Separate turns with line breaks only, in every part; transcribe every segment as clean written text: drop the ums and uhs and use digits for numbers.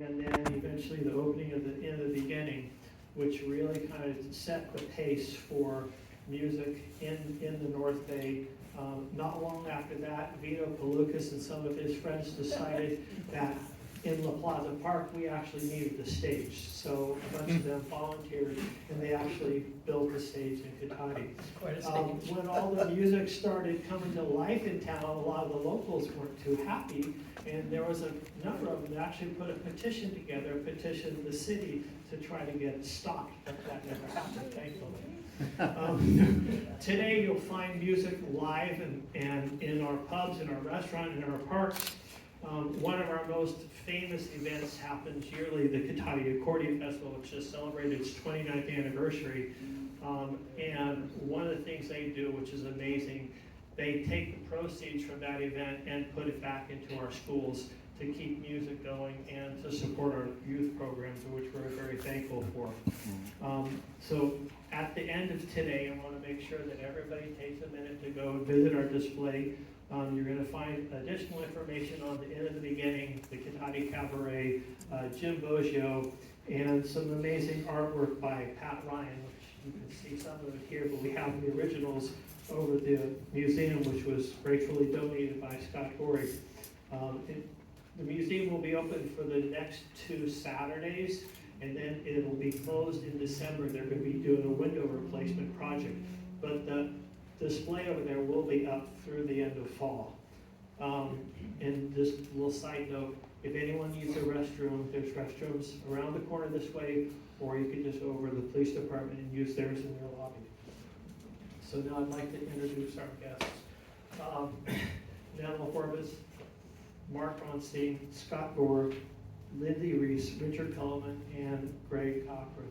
and then eventually the opening of the In the Beginning, which really kind of set the pace for music in the North Bay. Not long after that, Vito Pelucas and some of his friends decided that in La Plaza Park, we actually needed the stage. So a bunch of them volunteered, and they actually built the stage in Cotati.
Quite a stage.
When all the music started coming to life in town, a lot of the locals weren't too happy, and there was a number of them that actually put a petition together, petitioned the city to try to get it stopped, but that never happened, thankfully. Today you'll find music live and in our pubs, in our restaurant, in our parks. One of our most famous events happens yearly, the Cotati Accordion Festival, which just celebrated its 29th anniversary. And one of the things they do, which is amazing, they take the proceeds from that event and put it back into our schools to keep music going and to support our youth programs, which we're very thankful for. So at the end of today, I want to make sure that everybody takes a minute to go visit our display. You're going to find additional information on the In the Beginning, the Cotati Cabaret, Jim Boggio, and some amazing artwork by Pat Ryan, which you can see some of it here, but we have the originals over at the museum, which was gratefully donated by Scott Gorey. The museum will be open for the next 2 Saturdays, and then it will be closed in December. They're going to be doing a window replacement project. But the display over there will be up through the end of fall. And just a little side note, if anyone needs a restroom, there's restrooms around the corner this way, or you can just go over to the police department and use theirs in their lobby. So now I'd like to introduce our guests. Natalie Forbes, Mark Ronstein, Scott Gore, Lindsay Reese, Richard Cullman, and Greg Cochran.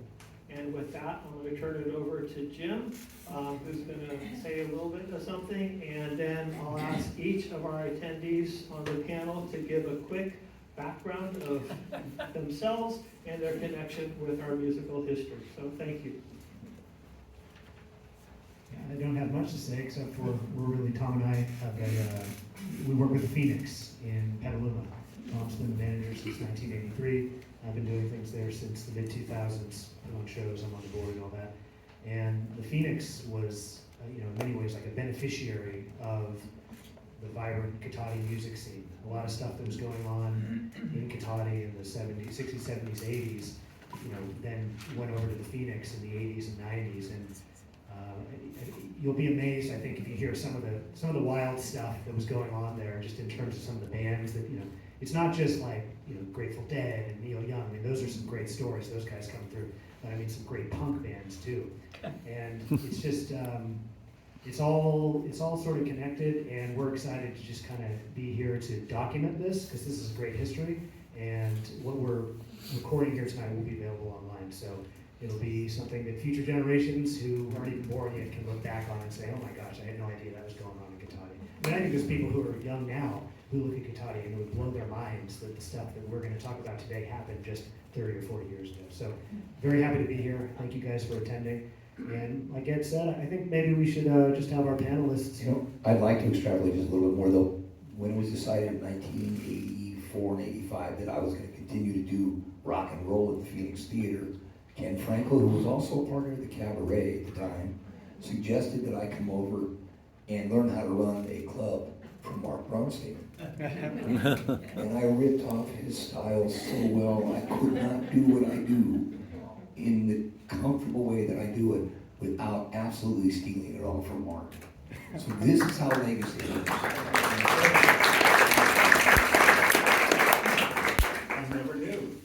And with that, I'm going to turn it over to Jim, who's going to say a little bit of something, and then I'll ask each of our attendees on the panel to give a quick background of themselves and their connection with our musical history. So thank you.
I don't have much to say except for Tom and I have we work with the Phoenix in Petaluma. Tom's been the manager since 1983. I've been doing things there since the mid-2000s, put on shows, I'm on the board and all that. And the Phoenix was, in many ways like a beneficiary of the vibrant Cotati music scene. A lot of stuff that was going on in Cotati in the 70s, 60s, 70s, 80s, then went over to the Phoenix in the 80s and 90s. And you'll be amazed, I think, if you hear some of the wild stuff that was going on there, just in terms of some of the bands that, it's not just like, Grateful Dead and Neil Young. I mean, those are some great stories. Those guys come through. But I mean, some great punk bands too. And it's just, it's all sort of connected, and we're excited to just kind of be here to document this, because this is a great history. And what we're recording here tonight will be available online. So it'll be something that future generations who aren't even born yet can look back on and say, oh my gosh, I had no idea that was going on in Cotati. And I think there's people who are young now who look at Cotati and it would blow their minds that the stuff that we're going to talk about today happened just 30 or 40 years ago. So very happy to be here. Thank you guys for attending. And like Ed said, I think maybe we should just have our panelists.
I'd like to extrapolate just a little bit more though. When it was decided in 1984 and 85 that I was going to continue to do rock and roll at the Phoenix Theater, Ken Frankel, who was also a partner of the Cabaret at the time, suggested that I come over and learn how to run a club from Mark Bronstein. And I ripped off his style so well, I could not do what I do in the comfortable way that I do it without absolutely stealing it all from Mark. So this is how legacy works.
I never knew.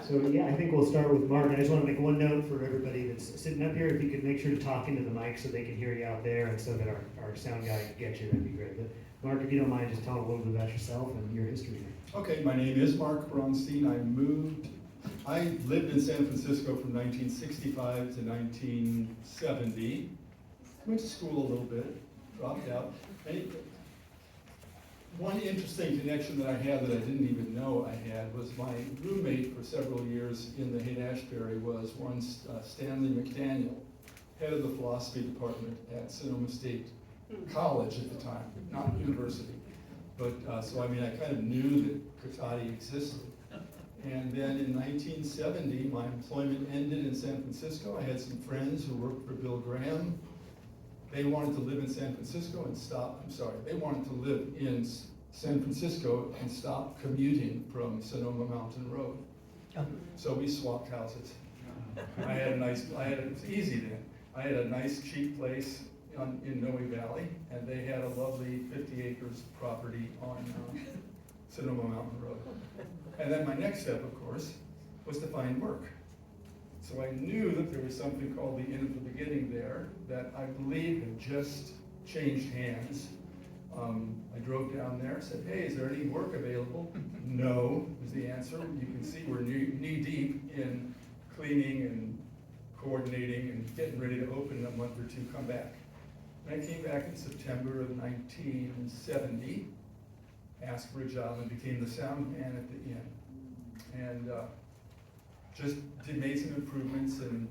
So yeah, I think we'll start with Mark. I just want to make one note for everybody that's sitting up here. If you could make sure to talk into the mic so they can hear you out there, and so that our sound guy can get you, that'd be great. But Mark, if you don't mind, just tell a little bit about yourself and your history here.
Okay, my name is Mark Bronstein. I lived in San Francisco from 1965 to 1970. Went to school a little bit, dropped out. One interesting connection that I had that I didn't even know I had was my roommate for several years in the Haight-Ashbury was one Stanley McDaniel, head of the philosophy department at Sonoma State College at the time, not university. But so I mean, I kind of knew that Cotati existed. And then in 1970, my employment ended in San Francisco. I had some friends who worked for Bill Graham. They wanted to live in San Francisco and they wanted to live in San Francisco and stop commuting from Sonoma Mountain Road. So we swapped houses. It was easy then. I had a nice cheap place in Noe Valley, and they had a lovely 50 acres property on Sonoma Mountain Road. And then my next step, of course, was to find work. So I knew that there was something called the Inn of the Beginning there that I believe had just changed hands. I drove down there, said, hey, is there any work available? No, was the answer. You can see we're knee deep in cleaning and coordinating and getting ready to open in a month or two, come back. And I came back in September of 1970, asked for a job, and became the sound man at the inn. And just made some improvements and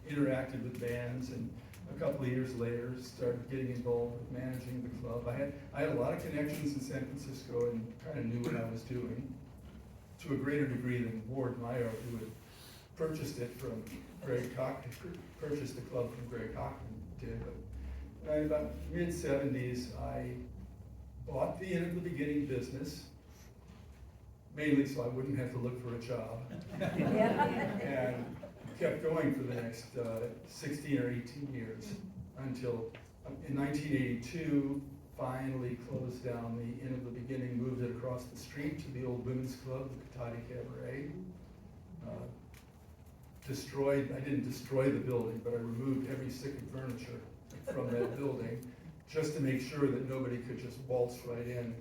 interacted with bands, and a couple of years later started getting involved with managing the club. I had a lot of connections in San Francisco and kind of knew what I was doing to a greater degree than Ward Meyer, who had purchased it from Greg Cochran, purchased the club from Greg Cochran did. But in about mid-70s, I bought the Inn of the Beginning business, mainly so I wouldn't have to look for a job. And kept going for the next 16 or 18 years until in 1982, finally closed down the Inn of the Beginning, moved it across the street to the old women's club, the Cotati Cabaret. I didn't destroy the building, but I removed every stick of furniture from that building just to make sure that nobody could just waltz right in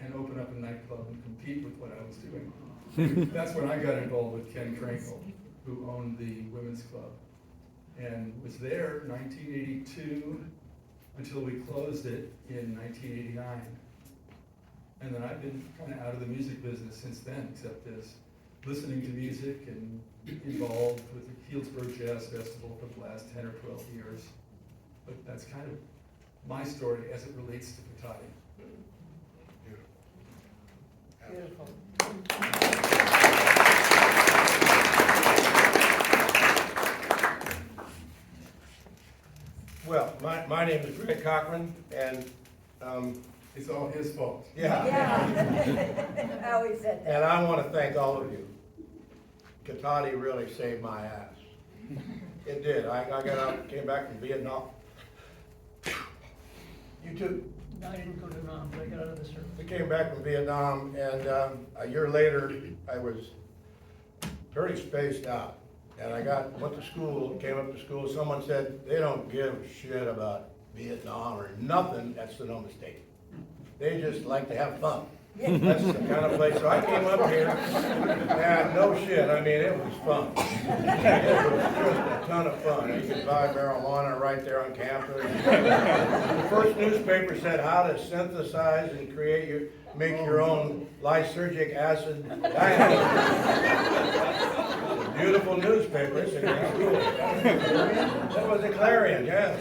and open up a nightclub and compete with what I was doing. That's when I got involved with Ken Frankel, who owned the women's club, and was there 1982 until we closed it in 1989. And then I've been kind of out of the music business since then, except as listening to music and involved with the Healdsburg Jazz Festival for the last 10 or 12 years. But that's kind of my story as it relates to Cotati.
Beautiful.
Well, my name is Greg Cochran, and
It's all his fault.
yeah,
Yeah. I always said that.
and I want to thank all of you. Cotati really saved my ass. It did. I got out, came back from Vietnam. You too.
No, I didn't go to Vietnam, but I got out of the service.
We came back from Vietnam, and a year later, I was pretty spaced out. And went to school, came up to school, someone said, they don't give a shit about Vietnam or nothing at Sonoma State. They just like to have fun. That's the kind of place, so I came up here, and no shit, I mean, it was fun. It was just a ton of fun. You could buy marijuana right there on campus. The first newspaper said how to synthesize and make your own lysergic acid diamond. Beautiful newspaper, it's a great school. That was a Clarion, yeah.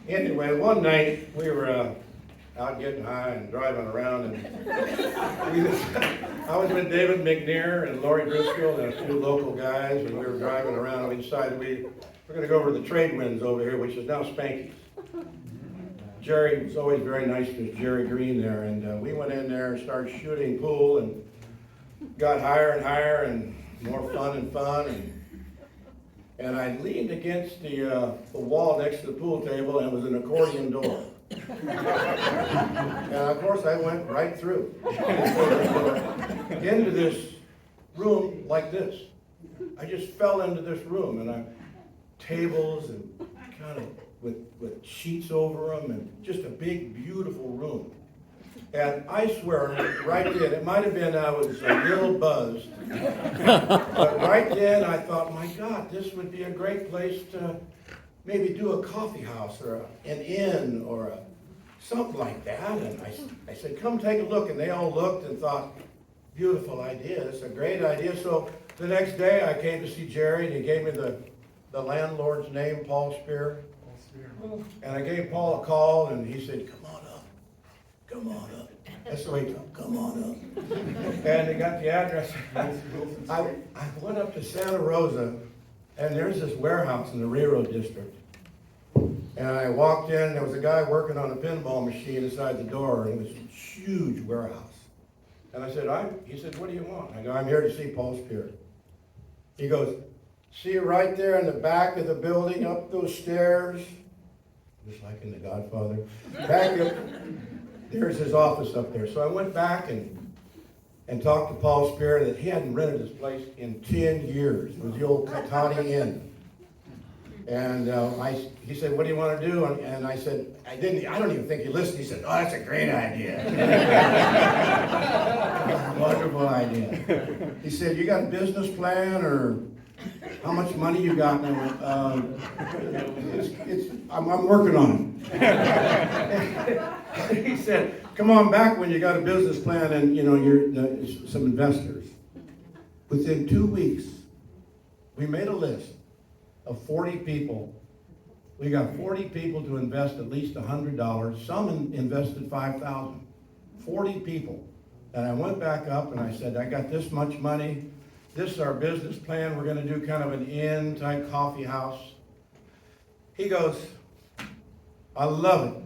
Anyway, one night, we were out getting high and driving around, and I was with David McNair and Laurie Driscoll and a few local guys, and we were driving around, and we decided we're going to go over to the trade winds over here, which is now Spanky's. Jerry was always very nice to Jerry Green there, and we went in there and started shooting pool, and got higher and higher and more fun and fun, and I leaned against the wall next to the pool table, and it was an accordion door. And of course I went right through into this room like this. I just fell into this room, and tables and kind of with sheets over them, and just a big beautiful room. And I swear, right then, it might have been I was a little buzzed, but right then I thought, my God, this would be a great place to maybe do a coffee house or an inn or something like that. And I said, come take a look. And they all looked and thought, beautiful idea. It's a great idea. So the next day I came to see Jerry, and he gave me the landlord's name, Paul Spear. And I gave Paul a call, and he said, come on up. That's the way he told, come on up. And they got the address. I went up to Santa Rosa, and there's this warehouse in the railroad district. And I walked in, there was a guy working on a pinball machine inside the door, and it was a huge warehouse. And I said, he said, what do you want? I go, I'm here to see Paul Spear. He goes, see right there in the back of the building, up those stairs, just like in The Godfather, back up, there's his office up there. So I went back and talked to Paul Spear that he hadn't rented his place in 10 years. It was the old Cotati Inn. And he said, what do you want to do? And I said, I don't even think he listened. He said, oh, that's a great idea. Wonderful idea. He said, you got a business plan or how much money you got? And I went, I'm working on it. He said, come on back when you got a business plan and you're some investors. Within 2 weeks, we made a list of 40 people. We got 40 people to invest at least $100. Some invested $5,000. 40 people. And I went back up and I said, I got this much money. This is our business plan. We're going to do kind of an inn-type coffee house. He goes, I love it.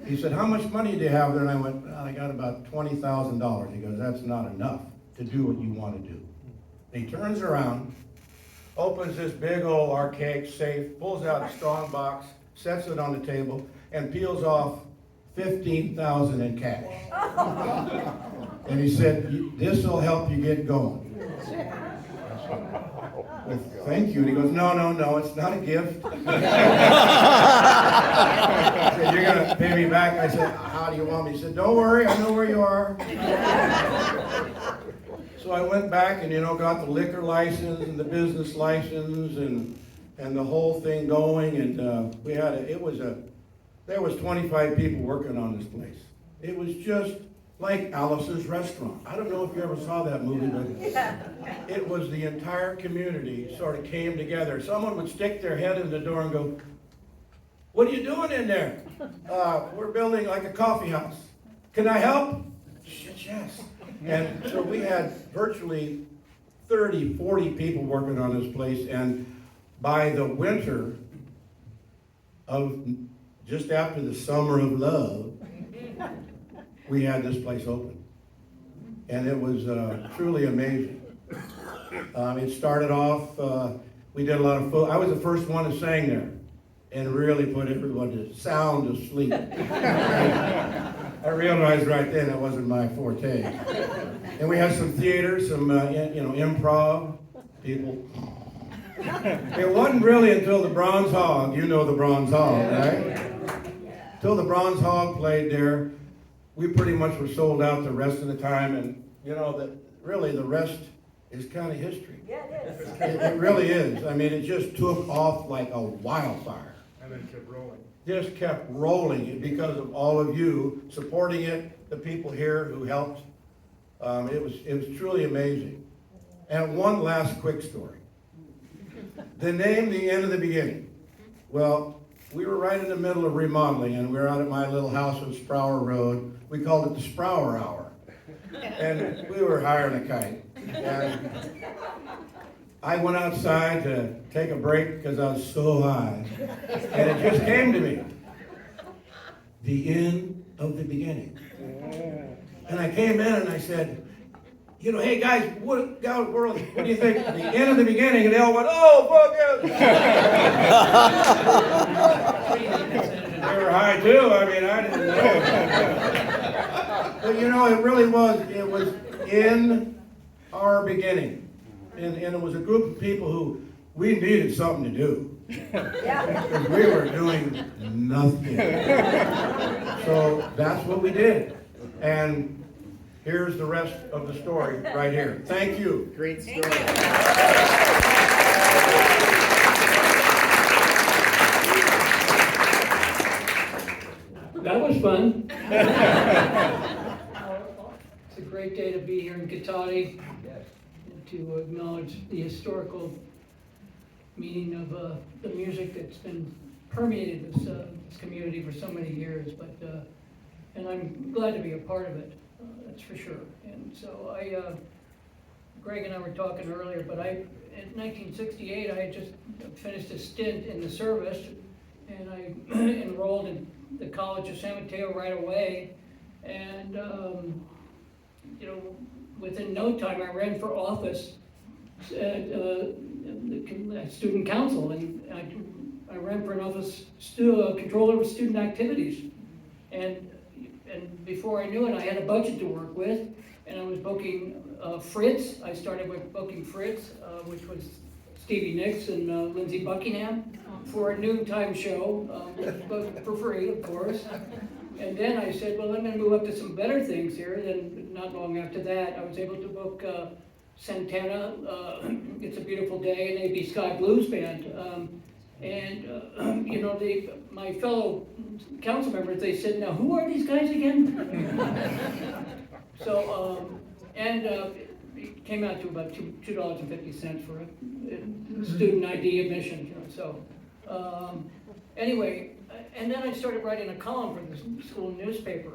He said, how much money do you have there? And I went, well, I got about $20,000. He goes, that's not enough to do what you want to do. And he turns around, opens this big old archaic safe, pulls out a strong box, sets it on the table, and peels off $15,000 in cash. And he said, this will help you get going. Well, thank you. And he goes, no, it's not a gift. I said, you're going to pay me back? I said, how do you want me? He said, don't worry, I know where you are. So I went back and, got the liquor license and the business license and the whole thing going. And there was 25 people working on this place. It was just like Alice's Restaurant. I don't know if you ever saw that movie, but it was the entire community sort of came together. Someone would stick their head in the door and go, what are you doing in there? We're building like a coffee house. Can I help? Shit, yes. And so we had virtually 30, 40 people working on this place, and by the winter of just after the summer of love, we had this place open. And it was truly amazing. It started off, we did a lot of food. I was the first one to sing there and really put everyone to sound asleep. I realized right then it wasn't my forte. And we had some theater, some improv people. It wasn't really until the Bronze Hog, you know the Bronze Hog, right? Until the Bronze Hog played there, we pretty much were sold out the rest of the time, and really the rest is kind of history.
Yeah, it is.
It really is. I mean, it just took off like a wildfire.
And then kept rolling.
Just kept rolling because of all of you supporting it, the people here who helped. It was truly amazing. And one last quick story. The name, The End of the Beginning. Well, we were right in the middle of remodeling, and we were out at my little house on Sprower Road. We called it the Sprower Hour. And we were hiring a kite. And I went outside to take a break because I was so high. And it just came to me. The end of the beginning. And I came in and I said, hey guys, what do you think? The end of the beginning. And they all went, oh, fuck it. They were high too. I mean, I didn't know. But it really was. It was in our beginning. And it was a group of people who we needed something to do. Because we were doing nothing. So that's what we did. And here's the rest of the story right here. Thank you.
Great story.
That was fun. It's a great day to be here in Cotati, to acknowledge the historical meaning of the music that's been permeated this community for so many years. And I'm glad to be a part of it. that's for sure. And so Greg and I were talking earlier, but in 1968, I had just finished a stint in the service, and I enrolled in the College of San Mateo right away. And, within no time, I ran for office at the student council, and I ran for an office, controller of student activities. And before I knew it, I had a budget to work with, and I was booking Fritz. I started with booking Fritz, which was Stevie Nicks and Lindsey Buckingham, for a noontime show, for free, of course. And then I said, well, I'm gonna move up to some better things here. Then not long after that, I was able to book Santana, It's a Beautiful Day, and AB Sky Blues Band. My fellow council members, they said, now who are these guys again? So, it came out to about $2.50 for a student ID admission, so. Anyway, and then I started writing a column for the school newspaper,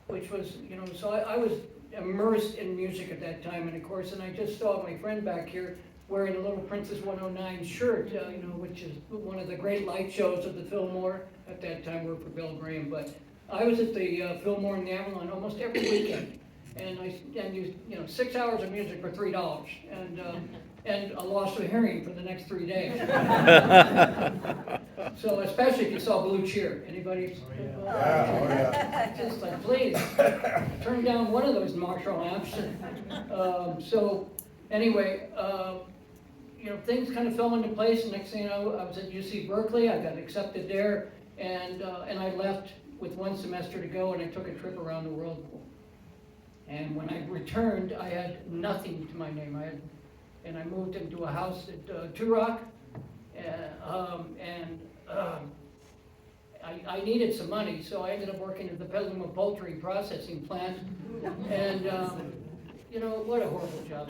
which was, so I was immersed in music at that time, and of course, and I just saw my friend back here wearing a little Princess 109 shirt, which is one of the great light shows of the Fillmore. At that time, worked for Bill Graham, but I was at the Fillmore in the Avalon almost every weekend, and I used 6 hours of music for $3, and a loss of hearing for the next 3 days. So especially if you saw Blue Cheer. Anybody?
Yeah.
Just like, please, turn down one of those Marshall amps. So anyway, things kind of fell into place. Next thing you know, I was at UC Berkeley. I got accepted there, and I left with 1 semester to go, and I took a trip around the world. And when I returned, I had nothing to my name. And I moved into a house at Turok, I needed some money, so I ended up working at the Petaluma Poultry Processing Plant, and what a horrible job.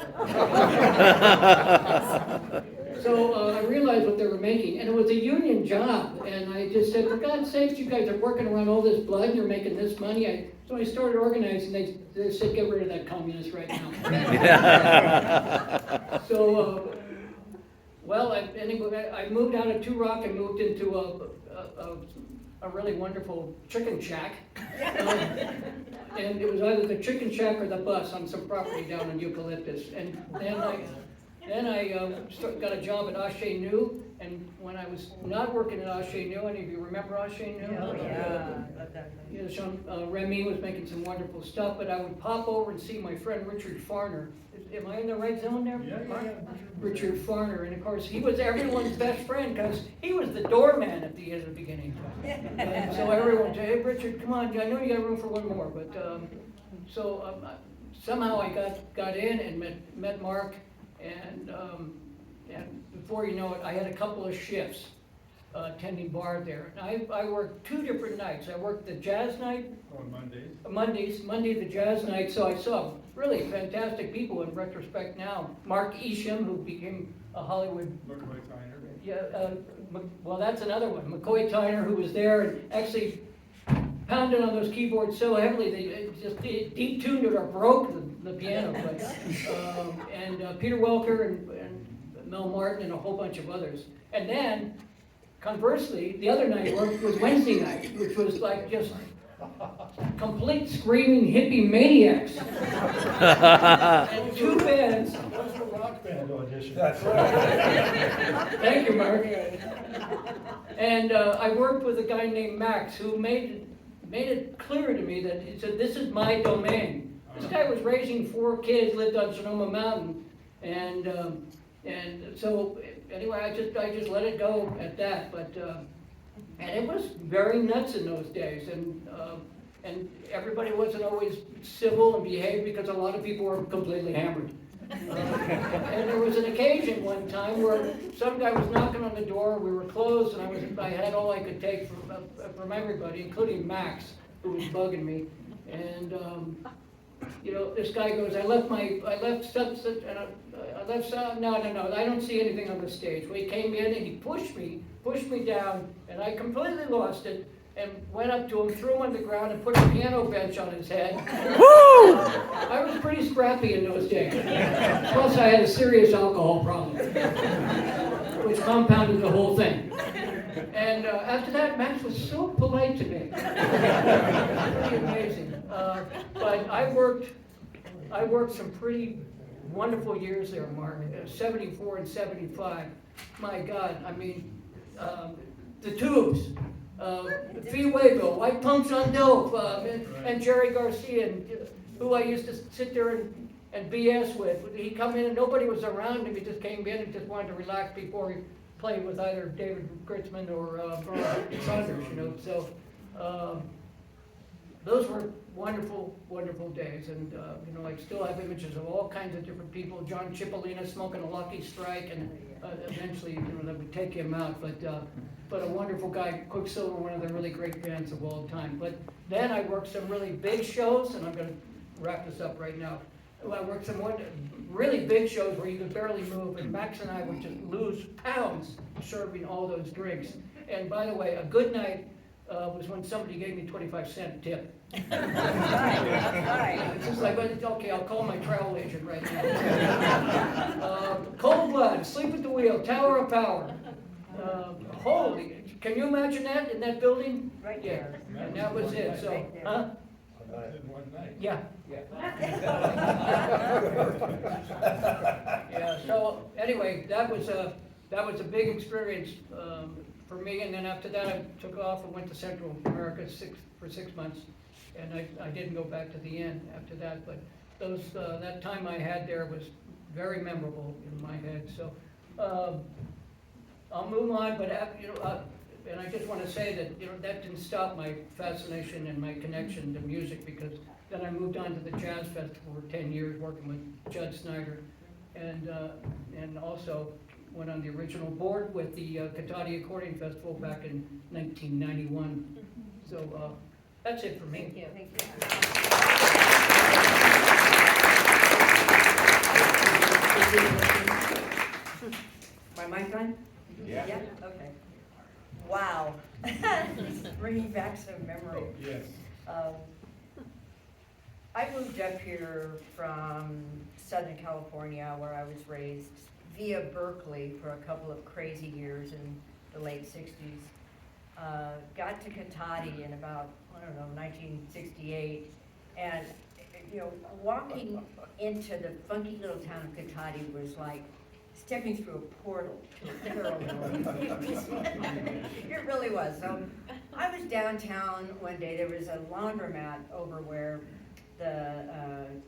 So I realized what they were making, and it was a union job, and I just said, for God's sakes, you guys are working around all this blood, and you're making this money. So I started organizing. They said, get rid of that communist right now. So, I moved out of Turok and moved into a really wonderful chicken shack. And it was either the chicken shack or the bus on some property down in Eucalyptus. And then I got a job at Ashe New, and when I was not working at Ashe New, any of you remember Ashe New?
Oh, yeah.
Remy was making some wonderful stuff, but I would pop over and see my friend Richard Farner. Am I in the right zone there? Yeah. Richard Farner, and of course, he was everyone's best friend because he was the doorman at the beginning. And so everyone said, hey, Richard, come on, I know you got room for one more, but, somehow I got in and met Mark, and before you know it, I had a couple of shifts attending bar there. And I worked 2 different nights. I worked the jazz night.
On Mondays?
Monday the jazz night, so I saw really fantastic people in retrospect now. Mark Isham, who became a Hollywood...
McCoy Tyner.
Yeah, well, that's another one. McCoy Tyner, who was there and actually pounded on those keyboards so heavily they just detuned it or broke the piano. And Peter Welker and Mel Martin and a whole bunch of others. And then, conversely, the other night I worked was Wednesday night, which was like just complete screaming hippie maniacs. And 2 bands.
What's the rock band audition?
That's right.
Thank you, Mark. And I worked with a guy named Max who made it clear to me that he said, this is my domain. This guy was raising 4 kids, lived on Sonoma Mountain, and so anyway, I just let it go at that. But and it was very nuts in those days, and everybody wasn't always civil and behaved because a lot of people were completely hammered. And there was an occasion one time where some guy was knocking on the door, we were closed, and I had all I could take from everybody, including Max, who was bugging me. And this guy goes, I left no, I don't see anything on the stage. Well, he came in and he pushed me down, and I completely lost it. and went up to him, threw him on the ground, and put a piano bench on his head. I was pretty scrappy in those days. Plus, I had a serious alcohol problem, which compounded the whole thing. And after that, Max was so polite to me. Pretty amazing. But I worked some pretty wonderful years there, Mark. 74 and 75. My God, I mean, the Tubes, Fee Waybill, White Punks on Dope, and Jerry Garcia, who I used to sit there and BS with. He'd come in and nobody was around him. He just came in and just wanted to relax before he played with either David Gritzman or Brian Saunders, you know. So those were wonderful, wonderful days. And, you know, I still have images of all kinds of different people. John Cipollina smoking a Lucky Strike, and eventually, you know, that would take him out. But a wonderful guy, Quicksilver, one of the really great bands of all time. But then I worked some really big shows, and I'm going to wrap this up right now. I worked some really big shows where you could barely move, and Max and I would just lose pounds serving all those drinks. And by the way, a good night was when somebody gave me 25-cent tip.
Right.
It's just like, okay, I'll call my travel agent right now. Cold Blood, Sleep at the Wheel, Tower of Power. Holy, can you imagine that in that building?
Right
Yeah,
there.
and that was it, so,
Right there.
huh?
One night.
Yeah. Yeah, so anyway, that was a big experience for me, and then after that I took off and went to Central America for 6 months, and I didn't go back to the end after that, but that time I had there was very memorable in my head, so I'll move on, but you know, and I just want to say that, you know, that didn't stop my fascination and my connection to music, because then I moved on to the Jazz Festival for 10 years working with Judd Snyder, and also went on the original board with the Cotati Accordion Festival back in 1991. So that's it for me.
Thank you. My mic on?
Yeah.
Okay. Wow. Bringing back some memory.
Yes.
I moved up here from Southern California, where I was raised, via Berkeley for a couple of crazy years in the late 60s. Got to Cotati in about, I don't know, 1968. And, you know, walking into the funky little town of Cotati was like stepping through a portal to a parallel. It really was. So I was downtown one day. There was a laundromat over where the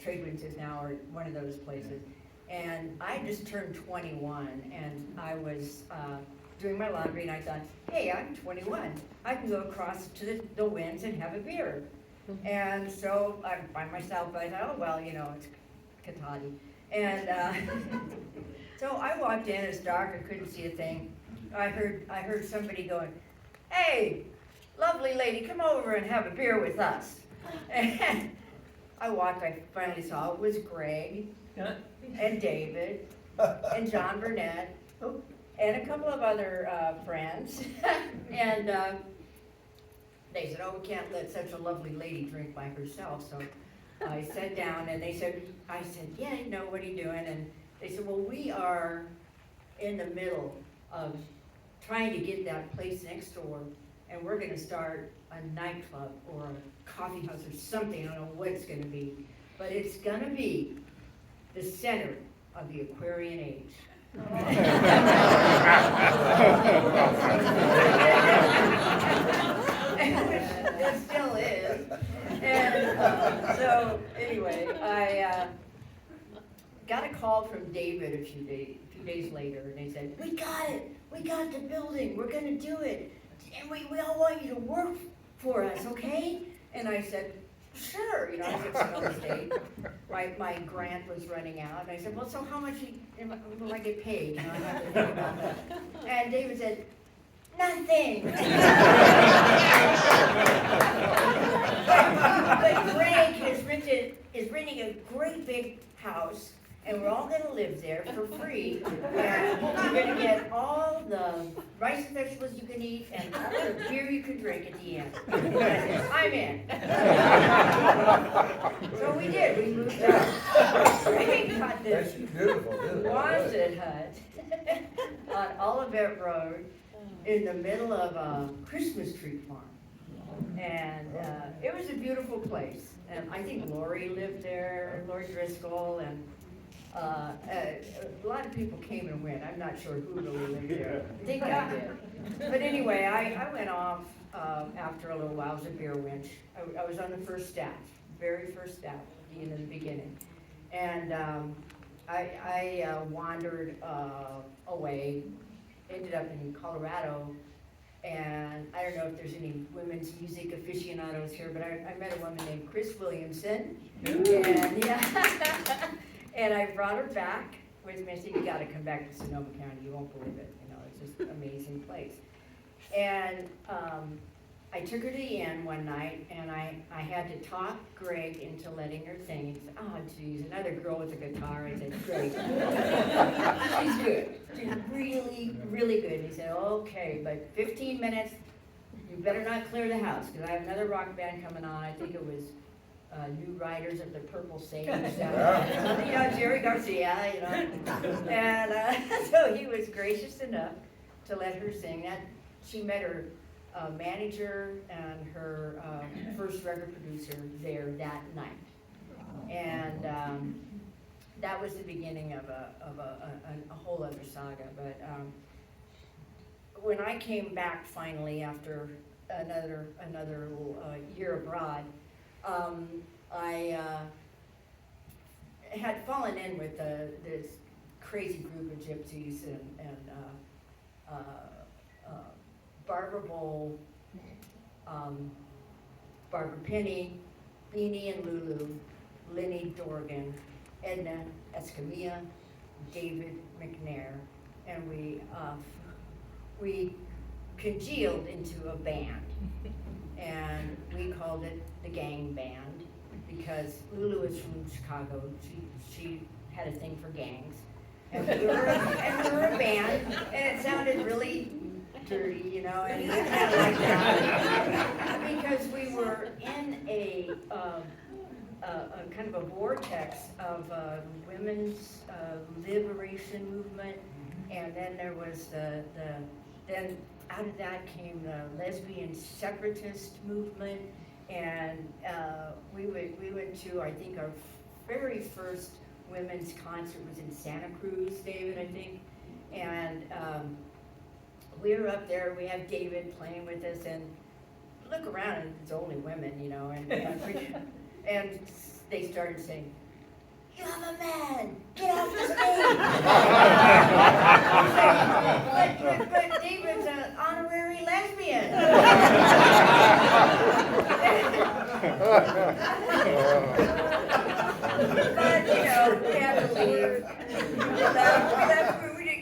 Tradewinds is now, or one of those places. And I just turned 21, and I was doing my laundry, and I thought, hey, I'm 21. I can go across to the Winds and have a beer. And so I'm by myself, but I thought, oh, well, you know, it's Cotati. And so I walked in, it's dark, I couldn't see a thing. I heard somebody going, hey, lovely lady, come over and have a beer with us. And I walked, I finally saw it was Greg and David and John Burnett and a couple of other friends. And they said, oh, we can't let such a lovely lady drink by herself. So I sat down, and I said, yeah, no, what are you doing? And they said, well, we are in the middle of trying to get that place next door, and we're gonna start a nightclub or a coffee house or something. I don't know what it's gonna be, but it's gonna be the center of the Aquarian age. It still is. And so anyway, I got a call from David a few days later, and they said, we got it, we got the building, we're gonna do it, and we all want you to work for us, okay? And I said, sure, you know, I said, Sonoma State. My grant was running out, and I said, well, so how much will I get paid? You know, I have to think about that. And David said, nothing. But Greg is renting a great big house and we're all gonna live there for free. And you're gonna get all the rice and vegetables you can eat and all the beer you can drink at the end. And I said, I'm in. So we did, we moved out. We got
That's
this
beautiful, beautiful.
Quonset hut on Olivet Road in the middle of a Christmas tree farm. And it was a beautiful place. And I think Lori lived there, Lori Driscoll, and a lot of people came and went. I'm not sure who really lived there. I think I did. But anyway, I went off after a little while. I was a beer winch. I was on the first staff, very first staff, in the beginning. And I wandered away, ended up in Colorado, and I don't know if there's any women's music aficionados here, but I met a woman named Chris Williamson, and yeah, and I brought her back with me. I said, you gotta come back to Sonoma County, you won't believe it, you know, it's just an amazing place. And I took her to the inn one night, and I had to talk Greg into letting her sing. He said, oh geez, another girl with a guitar. I said, Greg, she's good. She's really, really good. He said, okay, but 15 minutes, you better not clear the house, because I have another rock band coming on. I think it was New Riders of the Purple Sage. You know, Jerry Garcia, you know. And so he was gracious enough to let her sing. That she met her manager and her first record producer there that night, and that was the beginning of a whole other saga. But when I came back finally after another year abroad, I had fallen in with this crazy group of gypsies and Barbara Bowl, Barbara Penny, Beanie and Lulu, Lenny Dorgan, Edna Escamilla, David McNair, and we congealed into a band, and we called it the Gang Band because Lulu is from Chicago. She had a thing for gangs, and we were a band, and it sounded really dirty, you know, and kind of like that, because we were in a kind of a vortex of women's liberation movement, and then there was then out of that came the lesbian separatist movement, and we went to, I think, our very first women's concert was in Santa Cruz, David, I think, and we were up there, we have David playing with us, and look around and it's only women, you know, and they started saying, you have a man, get off the stage. but David's an honorary lesbian. But, you know, we had to leave.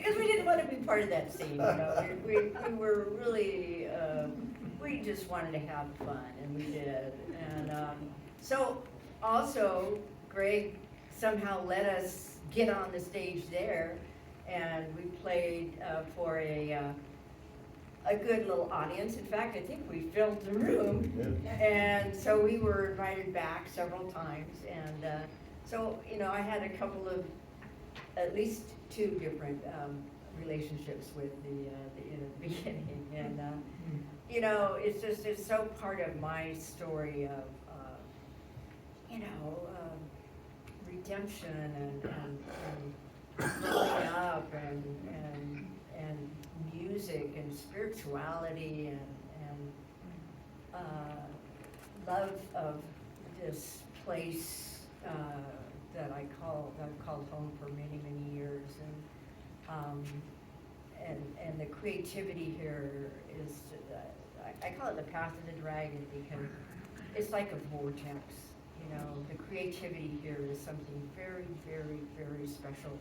Because we didn't want to be part of that scene, you know. We were really, we just wanted to have fun, and we did. And so, also, Greg somehow let us get on the stage there, and we played for a good little audience. In fact, I think we filled the room, and so we were invited back several times. And so, you know, I had a couple of, at least 2 different relationships with the beginning, and you know, it's so part of my story of you know, redemption and growing up and music and spirituality and love of this place that I've called home for many, many years, and the creativity here is, I call it the path of the dragon, because it's like a vortex. You know, the creativity here is something very, very, very special,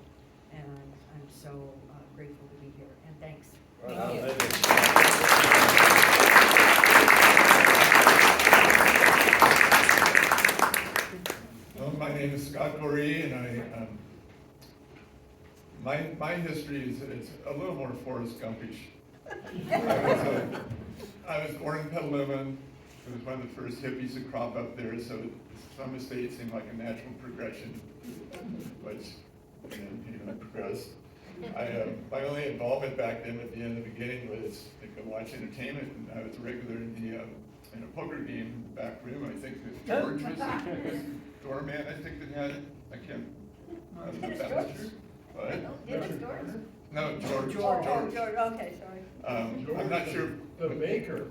and I'm so grateful to be here, and thanks. Thank you.
Well, my name is Scott Goree, and I My history is a little more Forrest Gumpish. I was born in Petaluma. It was one of the first hippies to crop up there, so to some estate seemed like a natural progression, which, progressed. My only involvement back then at the end of the beginning was to go watch entertainment, and I was a regular in a poker game in the back room. I think that George was the doorman, I think, that had it. I can't. I don't know if that was true. What?
Dennis George?
No, George.
Oh, George, okay, sorry.
I'm not sure.
The baker,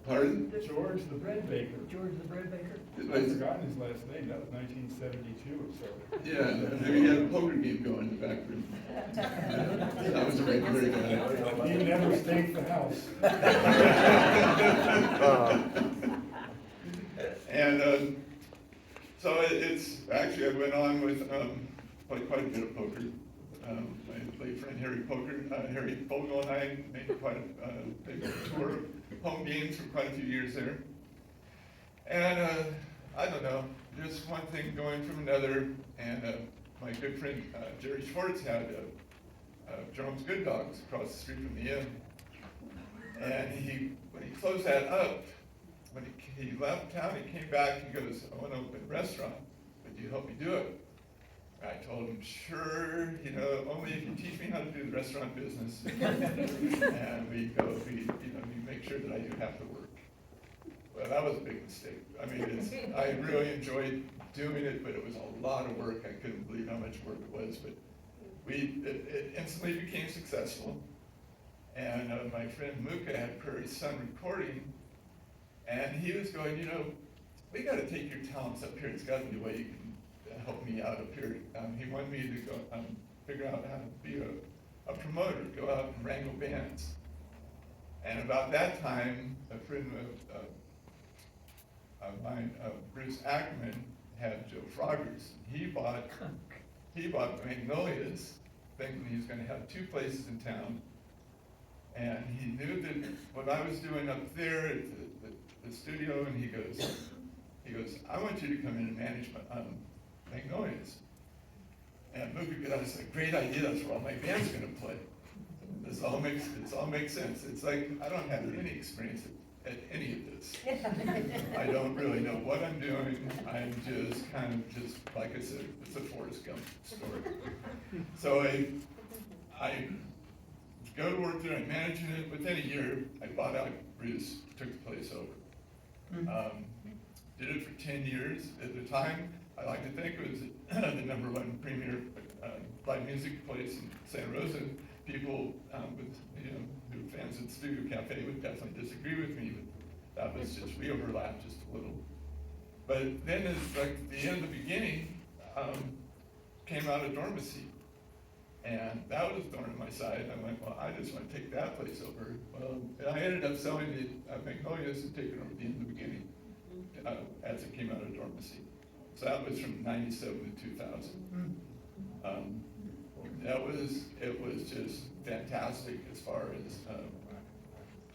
Pardon?
George the bread baker.
George the bread baker?
I've forgotten his last name, that was 1972 or so.
Yeah, maybe he had a poker game going in the back room. That was a regular guy.
He never staked the house.
And so it's actually, I went on with played quite a bit of poker. My late friend Harry Fogle and I made quite a big tour of home games for quite a few years there. And I don't know, just one thing going from another, and my good friend Jerry Schwartz had Jerome's Good Dogs across the street from the inn. And when he closed that up, when he left town, he came back, he goes, I want to open a restaurant, would you help me do it? I told him, sure, only if you teach me how to do the restaurant business. And we make sure that I do half the work. Well, that was a big mistake. I mean, I really enjoyed doing it, but it was a lot of work. I couldn't believe how much work it was, but it instantly became successful. And my friend Muka had Prairie Sun Recording, and he was going, we got to take your talents up here. It's got to be a way you can help me out up here. He wanted me to go figure out how to be a promoter, go out and wrangle bands. And about that time, a friend of mine, Bruce Ackerman, had Joe Froggers. He bought Magnolias, thinking he was going to have two places in town. And he knew that what I was doing up there at the studio, and he goes, I want you to come in and manage Magnolias. And Mookie goes, that's a great idea, that's where all my band's gonna play. This all makes sense. It's like, I don't have any experience at any of this. I don't really know what I'm doing. I'm just like I said, it's a Forrest Gump story. So I go to work there, I'm managing it. Within a year, I bought out Bruce, took the place over. Did it for 10 years. At the time, I like to think it was the #1 premier live music place in Santa Rosa. People who are fans of Studio Cafe would definitely disagree with me, but that was just, we overlapped just a little. But then it's like the end of the beginning, came out of Dormacy. And that was thorn in my side. I went, well, I just want to take that place over. Well, I ended up selling the Magnolias and taking over the end of the beginning as it came out of Dormacy. So that was from 97 to 2000. It was just fantastic as far as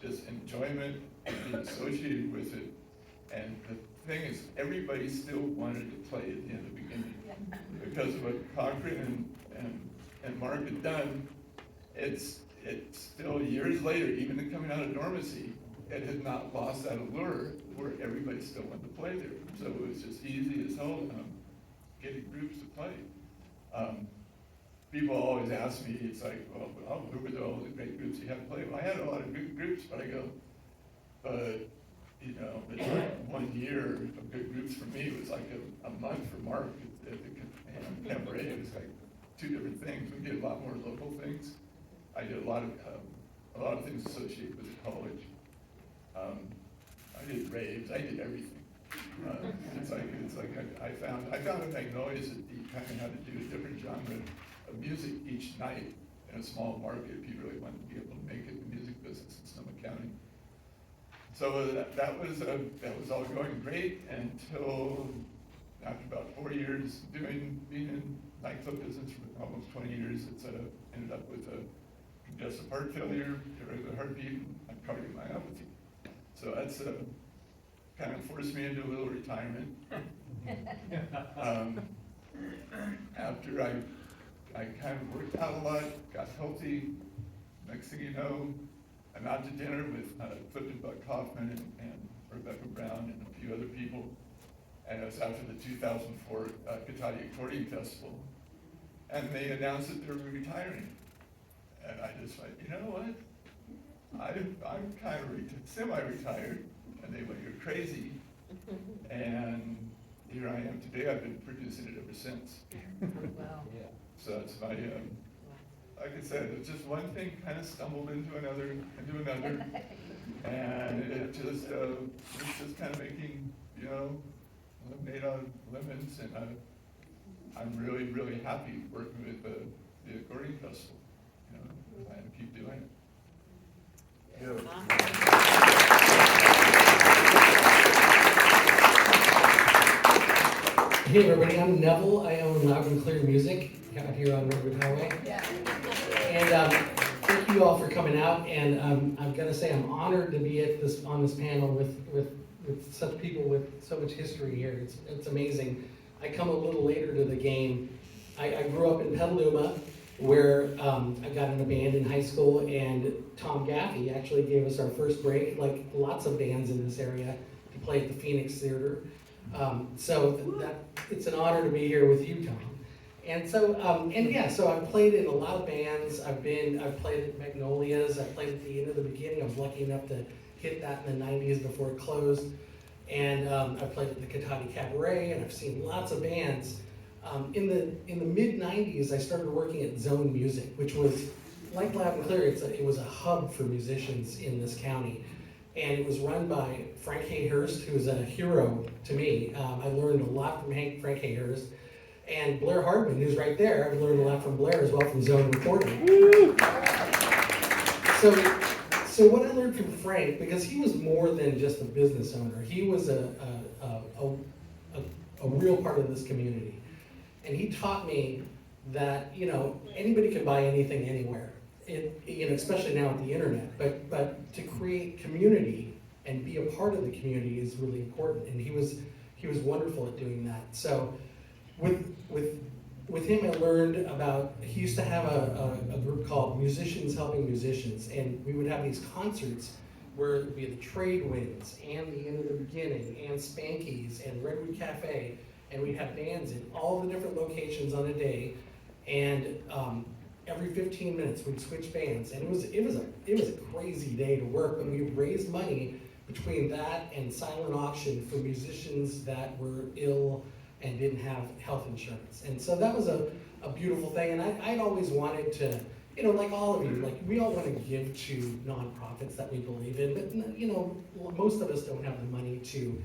just enjoyment and being associated with it. And the thing is, everybody still wanted to play at the end of the beginning because of what Cochran and Mark had done. It's still years later, even coming out of Dormacy, it had not lost that allure where everybody still wanted to play there. So it was just easy as hell getting groups to play. People always ask me, it's like, well, who were all the great groups you had to play? Well, I had a lot of good groups, but I go, but it's like 1 year of good groups for me was like a month for Mark at the Cabaret. It was like two different things. We did a lot more local things. I did a lot of things associated with the college. I did raves. I did everything. It's like I found in Magnolias that you kind of had to do a different genre of music each night in a small market if you really wanted to be able to make it in the music business in Sonoma County. So that was all going great until after about 4 years being in nightclub business for almost 20 years, it's ended up with a congestive heart failure, irregular heartbeat, and cardiomyopathy. So that's kind of forced me into a little retirement. After I I kind of worked out a lot, got healthy. Next thing you know, I'm out to dinner with Clifton Buck Kaufman and Rebecca Brown and a few other people. And it was after the 2004 Cotati Accordion Festival. And they announced that they were retiring. And I just went, you know what? I'm kind of semi-retired. And they went, you're crazy. And here I am today. I've been producing it ever since.
Wow.
So it's my, like I said, it's just one thing kind of stumbled into another, and it just, it's just kind of making, you know, lemonade out of lemons, and I'm really, really happy working with the Accordion Festival, you know, plan to keep doing it.
Hey everybody, I'm Neville. I own Loud and Clear Music out here on Redwood Highway. And thank you all for coming out. And I'm gonna say I'm honored to be at on this panel with such people with so much history here. It's amazing. I come a little later to the game. I grew up in Petaluma, where I got in a band in high school, and Tom Gaffey actually gave us our first break, like lots of bands in this area, to play at the Phoenix Theater. So it's an honor to be here with you, Tom. And so, so I've played in a lot of bands. I've played at Magnolias. I played at the end of the beginning. I was lucky enough to hit that in the 90s before it closed. And I played at the Cotati Cabaret, and I've seen lots of bands. In the mid 90s, I started working at Zone Music, which was like Loud and Clear. It was a hub for musicians in this county. And it was run by Frank Hayhurst, who's a hero to me. I learned a lot from Frank Hayhurst. And Blair Hardman, who's right there. I've learned a lot from Blair as well, from Zone Recording. So what I learned from Frank, because he was more than just a business owner, he was a real part of this community. And he taught me that, you know, anybody can buy anything anywhere. Especially now with the internet, but to create community and be a part of the community is really important, and he was wonderful at doing that. So with him, I learned about, he used to have a group called Musicians Helping Musicians, and we would have these concerts where it would be the Trade Winds and the End of the Beginning and Spanky's and Redwood Cafe, and we'd have bands in all the different locations on a day, and every 15 minutes we'd switch bands, and it was a crazy day to work, but we raised money between that and silent auction for musicians that were ill and didn't have health insurance. And so that was a beautiful thing, and I'd always wanted to, you know, like all of you, like we all want to give to nonprofits that we believe in, but you know, most of us don't have the money to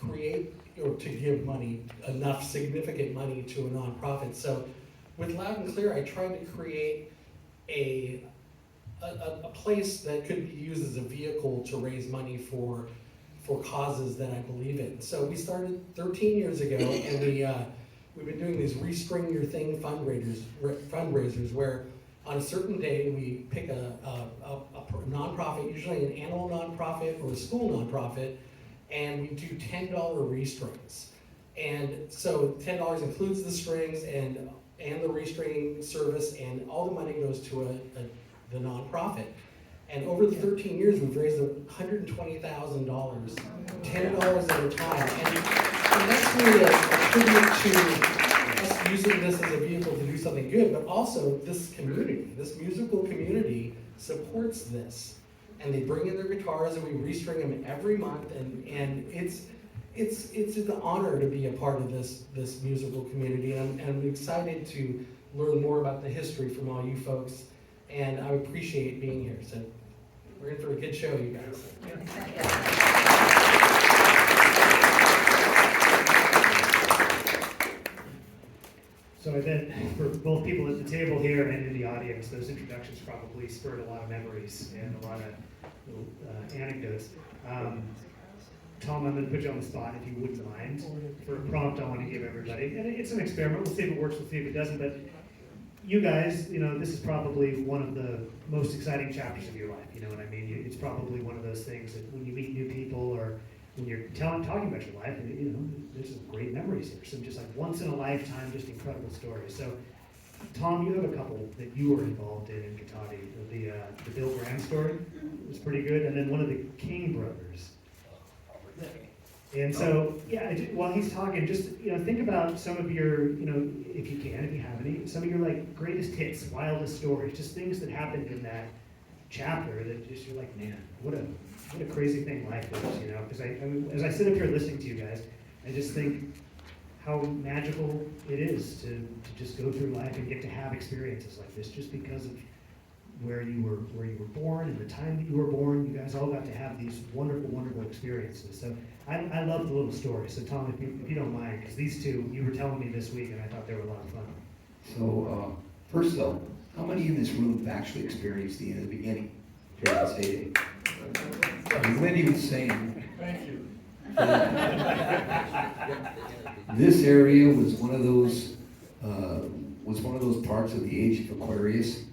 create or to give money, enough significant money to a nonprofit. So with Loud and Clear, I tried to create a place that could be used as a vehicle to raise money for causes that I believe in. So we started 13 years ago, and we've been doing these Restring Your Thing fundraisers where on a certain day we pick a nonprofit, usually an animal nonprofit or a school nonprofit, and we do $10 restrings. And so $10 includes the strings and the restringing service, and all the money goes to the nonprofit. And over the 13 years, we've raised $120,000, $10 at a time. And that's really a tribute to us using this as a vehicle to do something good, but also this community, this musical community supports this. And they bring in their guitars, and we restring them every month, and it's an honor to be a part of this musical community, and I'm excited to learn more about the history from all you folks, and I appreciate being here. So we're in for a good show, you guys.
So I bet for both people at the table here and in the audience, those introductions probably spurred a lot of memories and a lot of little anecdotes. Tom, I'm going to put you on the spot if you wouldn't mind. For a prompt I want to give everybody, and it's an experiment, we'll see if it works, we'll see if it doesn't, but you guys, you know, this is probably one of the most exciting chapters of your life, you know what I mean? It's probably one of those things that when you meet new people or when you're talking about your life, you know, there's some great memories here, some just like once in a lifetime, just incredible stories. So Tom, you have a couple that you were involved in Cotati. The Bill Graham story was pretty good, and then one of the King brothers. And so, yeah, while he's talking, just, think about some of your, if you can, if you have any, some of your like greatest hits, wildest stories, just things that happened in that chapter that just you're like, man, what a crazy thing life is, because as I sit up here listening to you guys, I just think how magical it is to just go through life and get to have experiences like this just because of where you were born and the time that you were born. You guys all got to have these wonderful, wonderful experiences. So I love the little stories. So Tom, if you don't mind, because these two, you were telling me this week and I thought they were a lot of fun.
So, first though, how many in this room have actually experienced the end of the beginning during this heyday? Wendy was saying.
Thank you.
This area was one of those parts of the age of Aquarius.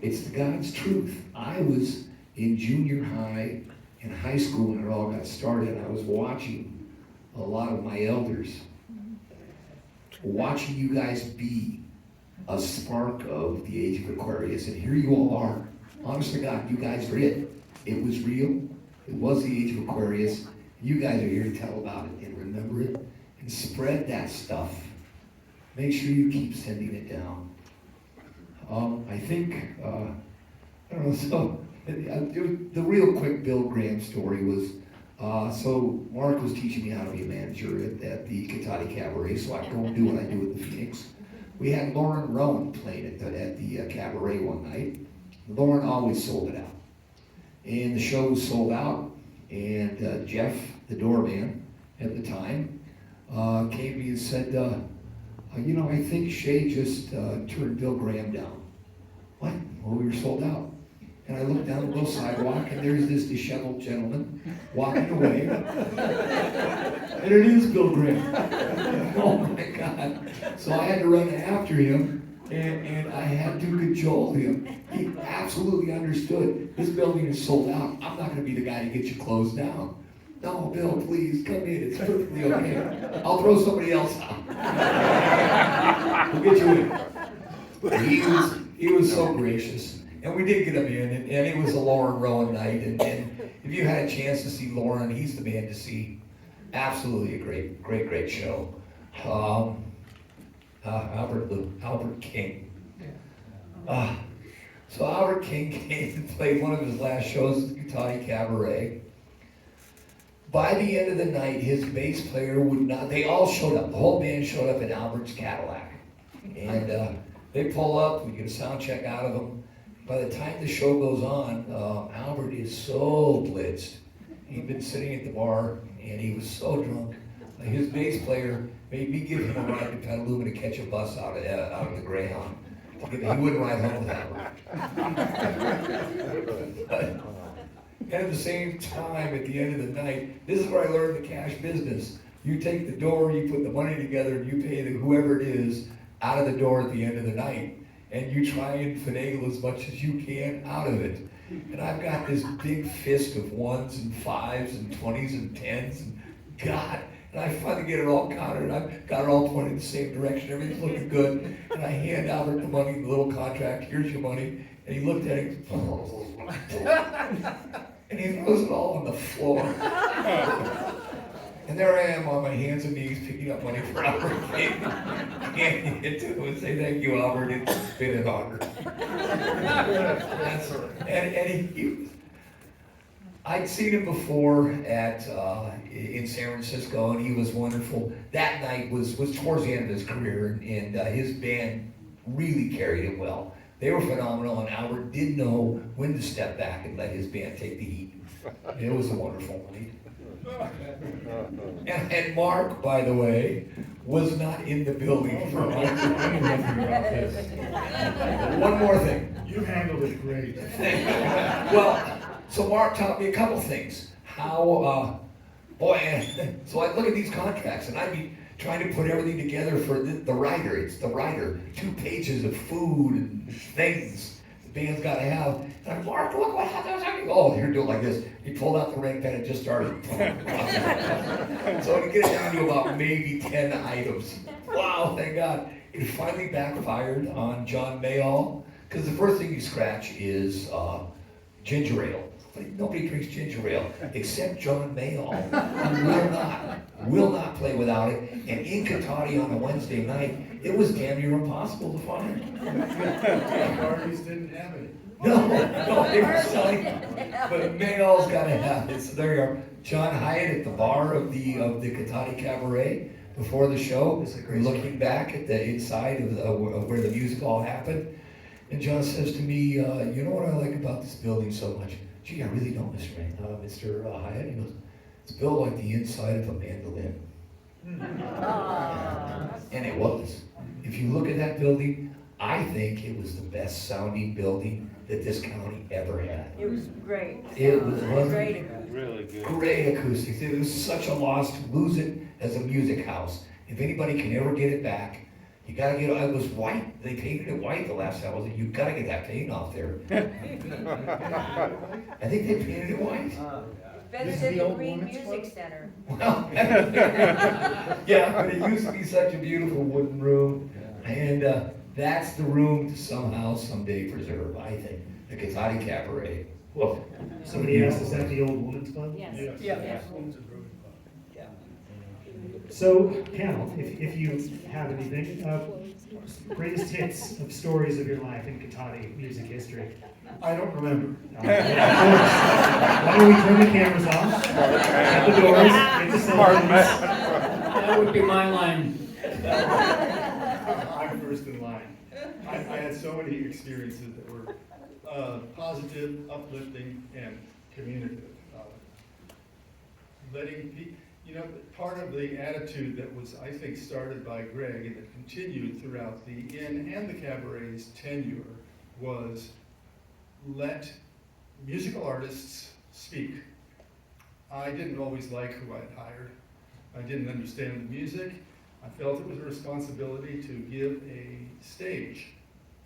It's the God's truth. I was in junior high and high school when it all got started. I was watching a lot of my elders, watching you guys be a spark of the age of Aquarius, and here you all are. Honest to God, you guys are it. It was real. It was the age of Aquarius. You guys are here to tell about it and remember it and spread that stuff. Make sure you keep sending it down. I think, I don't know, so the real quick Bill Graham story was, so Mark was teaching me how to be a manager at the Cotati Cabaret, so I go and do what I do at the Phoenix. We had Lauren Rowan playing at the Cabaret one night. Lauren always sold it out. And the show was sold out, and Jeff, the doorman at the time, came to me and said, I think Shay just turned Bill Graham down. What? Well, we were sold out. And I looked down the little sidewalk, and there's this disheveled gentleman walking away. And it is Bill Graham. Oh my God. So I had to run after him, and I had to cajole him. He absolutely understood. This building is sold out. I'm not going to be the guy to get you closed down. No, Bill, please, come in. It's perfectly okay. I'll throw somebody else out. We'll get you in. He was so gracious. And we did get him in, and it was a Lauren Rowan night. And if you had a chance to see Lauren, he's the man to see. Absolutely a great show. Albert King. So Albert King came and played one of his last shows at the Cotati Cabaret. By the end of the night, his bass player would not, they all showed up. The whole band showed up in Albert's Cadillac. And they pull up, we get a sound check out of them. By the time the show goes on, Albert is so blitzed. He'd been sitting at the bar, and he was so drunk. His bass player made me give him a ride to Petaluma to catch a bus out of the Greyhound. He wouldn't ride home with Albert. And at the same time, at the end of the night, this is where I learned the cash business. You take the door, you put the money together, and you pay whoever it is out of the door at the end of the night. And you try and finagle as much as you can out of it. And I've got this big fist of 1s and 5s and 20s and 10s, and God, and I finally get it all counted, and I've got it all pointed in the same direction, everything's looking good, and I hand Albert the money, the little contract, here's your money, and he looked at it, and he throws it all on the floor. And there I am on my hands and knees picking up money for Albert King. Handing it to him and say, thank you, Albert, it's been an honor. I'd seen him before in San Francisco, and he was wonderful. That night was towards the end of his career, and his band really carried him well. They were phenomenal, and Albert did know when to step back and let his band take the heat. It was a wonderful night. And Mark, by the way, was not in the building for one more thing.
You handled it great.
Well, so Mark taught me a couple things. So I'd look at these contracts, and I'd be trying to put everything together for the writer. It's the writer. 2 pages of food and things the band's got to have. And I'm, Mark, look what happened. Oh, here, do it like this. He pulled out the ring pen and just started. So to get it down to about maybe 10 items. Wow, thank God. it finally backfired on John Mayall, because the first thing you scratch is ginger ale. But nobody drinks ginger ale except John Mayall, who will not play without it. And in Cotati on a Wednesday night, it was damn near impossible to find.
Parties didn't have any.
No, they were selling, but Mayall's got to have it. So there you are, John Hyatt at the bar of the Cotati Cabaret before the show, looking back at the inside of where the music all happened. And John says to me, you know what I like about this building so much? Gee, I really don't, Mr. Hyatt. He goes, it's built like the inside of a mandolin. And it was. If you look at that building, I think it was the best sounding building that this county ever had.
It was great.
It was
Great.
Really good.
great acoustics. It was such a loss to lose it as a music house. If anybody can ever get it back, you gotta get it. It was white. They painted it white the last time I was there. You gotta get that paint off there. I think they painted it white.
Better than the Green Music Center.
Well, yeah, but it used to be such a beautiful wooden room, and that's the room to somehow, someday preserve, I think, the Cotati Cabaret. Well,
Somebody asked, is that the old woman's club?
Yeah.
So, panel, if you have anything, greatest hits of stories of your life in Cotati music history.
I don't remember.
Why don't we turn the cameras off, shut the doors, get the cell phones.
That would be my line.
I'm first in line. I had so many experiences that were positive, uplifting, and communicative. Part of the attitude that was, I think, started by Greg and that continued throughout the Inn and the Cabaret's tenure was let musical artists speak. I didn't always like who I'd hired. I didn't understand the music. I felt it was a responsibility to give a stage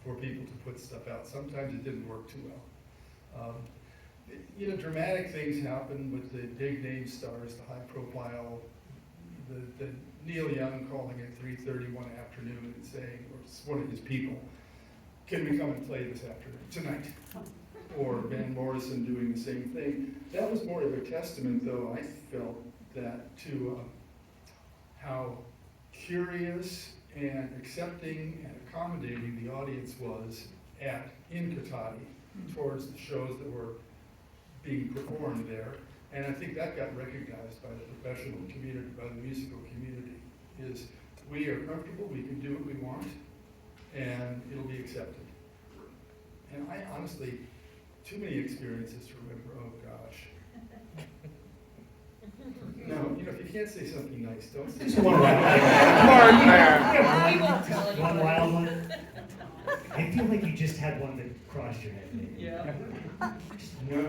for people to put stuff out. Sometimes it didn't work too well. Dramatic things happen with the big name stars, the high profile, the Neil Young calling at 3:30 one afternoon and saying, or one of his people, can we come and play this afternoon, tonight? Or Van Morrison doing the same thing. That was more of a testament, though, I felt, that to how curious and accepting and accommodating the audience was in Cotati towards the shows that were being performed there. And I think that got recognized by the professional community, by the musical community, is we are comfortable, we can do what we want, and it'll be accepted. And I honestly, too many experiences to remember, oh gosh. No, if you can't say something nice, don't say
Just
something.
one wild one. One wild one. I feel like you just had one that crossed your head. Maybe.
Yeah. No.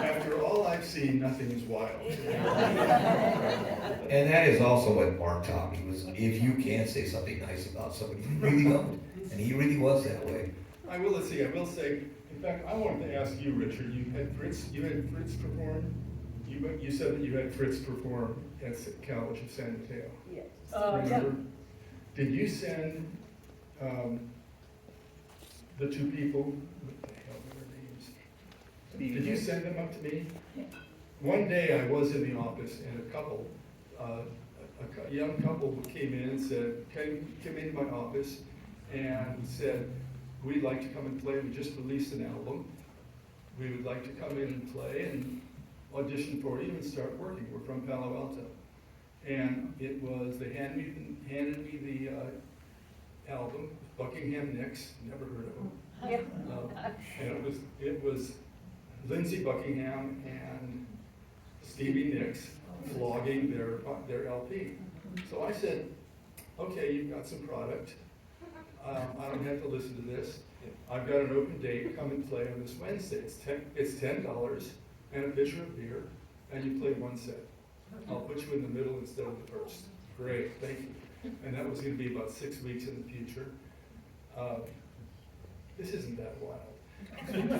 After all I've seen, nothing is wild.
and that is also what Mark taught me, was if you can't say something nice about somebody, you really don't. And he really was that way.
I will say, in fact, I wanted to ask you, Richard, you had Fritz perform? You said that you had Fritz perform at College of San Mateo.
Yes.
Remember? Did you send the two people, what the hell were their names? Did you send them up to me? One day I was in the office and a couple, a young couple came in and said, came into my office and said, we'd like to come and play. We just released an album. We would like to come in and play and audition for you and start working. We're from Palo Alto. And it was, they handed me the album, Buckingham Nicks, never heard of them.
Yeah.
And it was Lindsey Buckingham and Stevie Nicks flogging their LP. So I said, okay, you've got some product. I don't have to listen to this. I've got an open date, come and play on this Wednesday. It's $10 and a pitcher of beer, and you play one set. I'll put you in the middle instead of the first. Great, thank you. And that was gonna be about 6 weeks in the future. This isn't that wild.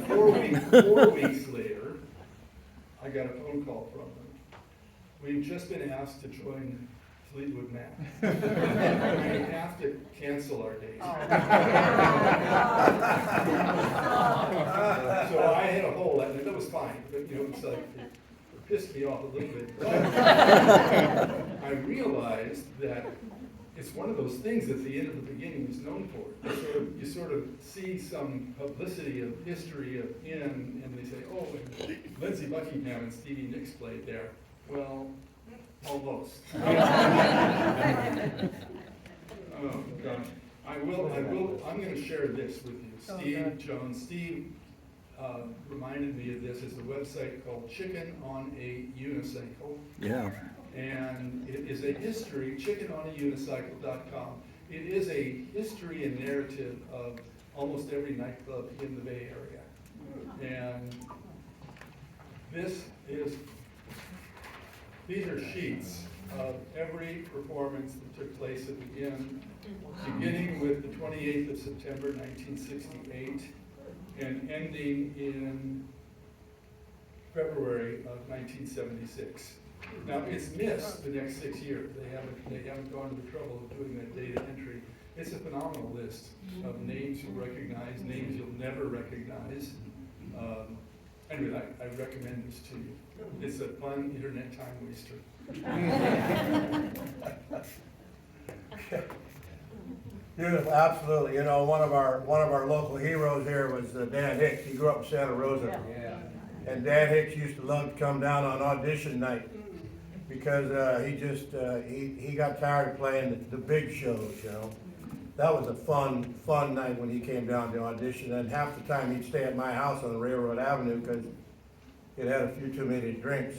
4 weeks later, I got a phone call from them. We've just been asked to join Fleetwood Mac. I have to cancel our date. So I had a hole, and that was fine, but it's like, it pissed me off a little bit. But I realized that it's one of those things that the end of the beginning is known for. You sort of see some publicity of history of in, and they say, oh, and Lindsey Buckingham and Stevie Nicks played there. Well, almost. Oh, gosh. I'm going to share this with you. Steve Jones. Steve reminded me of this. It's a website called Chicken on a Unicycle.
Yeah.
And it is a history, chickenonunicycle.com. It is a history and narrative of almost every nightclub in the Bay Area. And these are sheets of every performance that took place at the Inn, beginning with the 28th of September, 1968, and ending in February of 1976. Now, it's missed the next 6 years. They haven't gone to the trouble of doing that data entry. It's a phenomenal list of names you'll recognize, names you'll never recognize. Anyway, I recommend this to you. It's a fun internet time waster.
Beautiful, absolutely. One of our local heroes here was Dan Hicks. He grew up in Santa Rosa.
Yeah.
And Dan Hicks used to love to come down on audition night because he got tired of playing the big shows, That was a fun night when he came down to audition, and half the time he'd stay at my house on Railroad Avenue because he'd had a few too many drinks.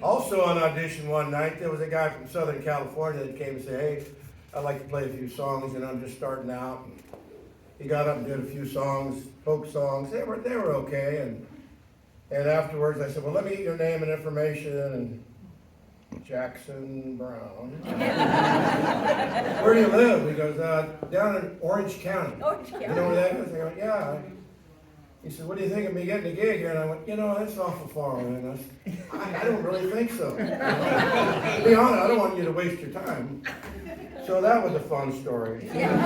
Also on audition one night, there was a guy from Southern California that came and said, hey, I'd like to play a few songs, I'm just starting out. And he got up and did a few songs, folk songs. They were okay, and afterwards I said, well, let me get your name and information, and Jackson Brown. Where do you live? He goes, down in Orange County.
Orange County.
You know where that is? I go, yeah. He said, what do you think of me getting a gig here? And I went, that's awful far, man. I don't really think so. To be honest, I don't want you to waste your time. So that was a fun story. And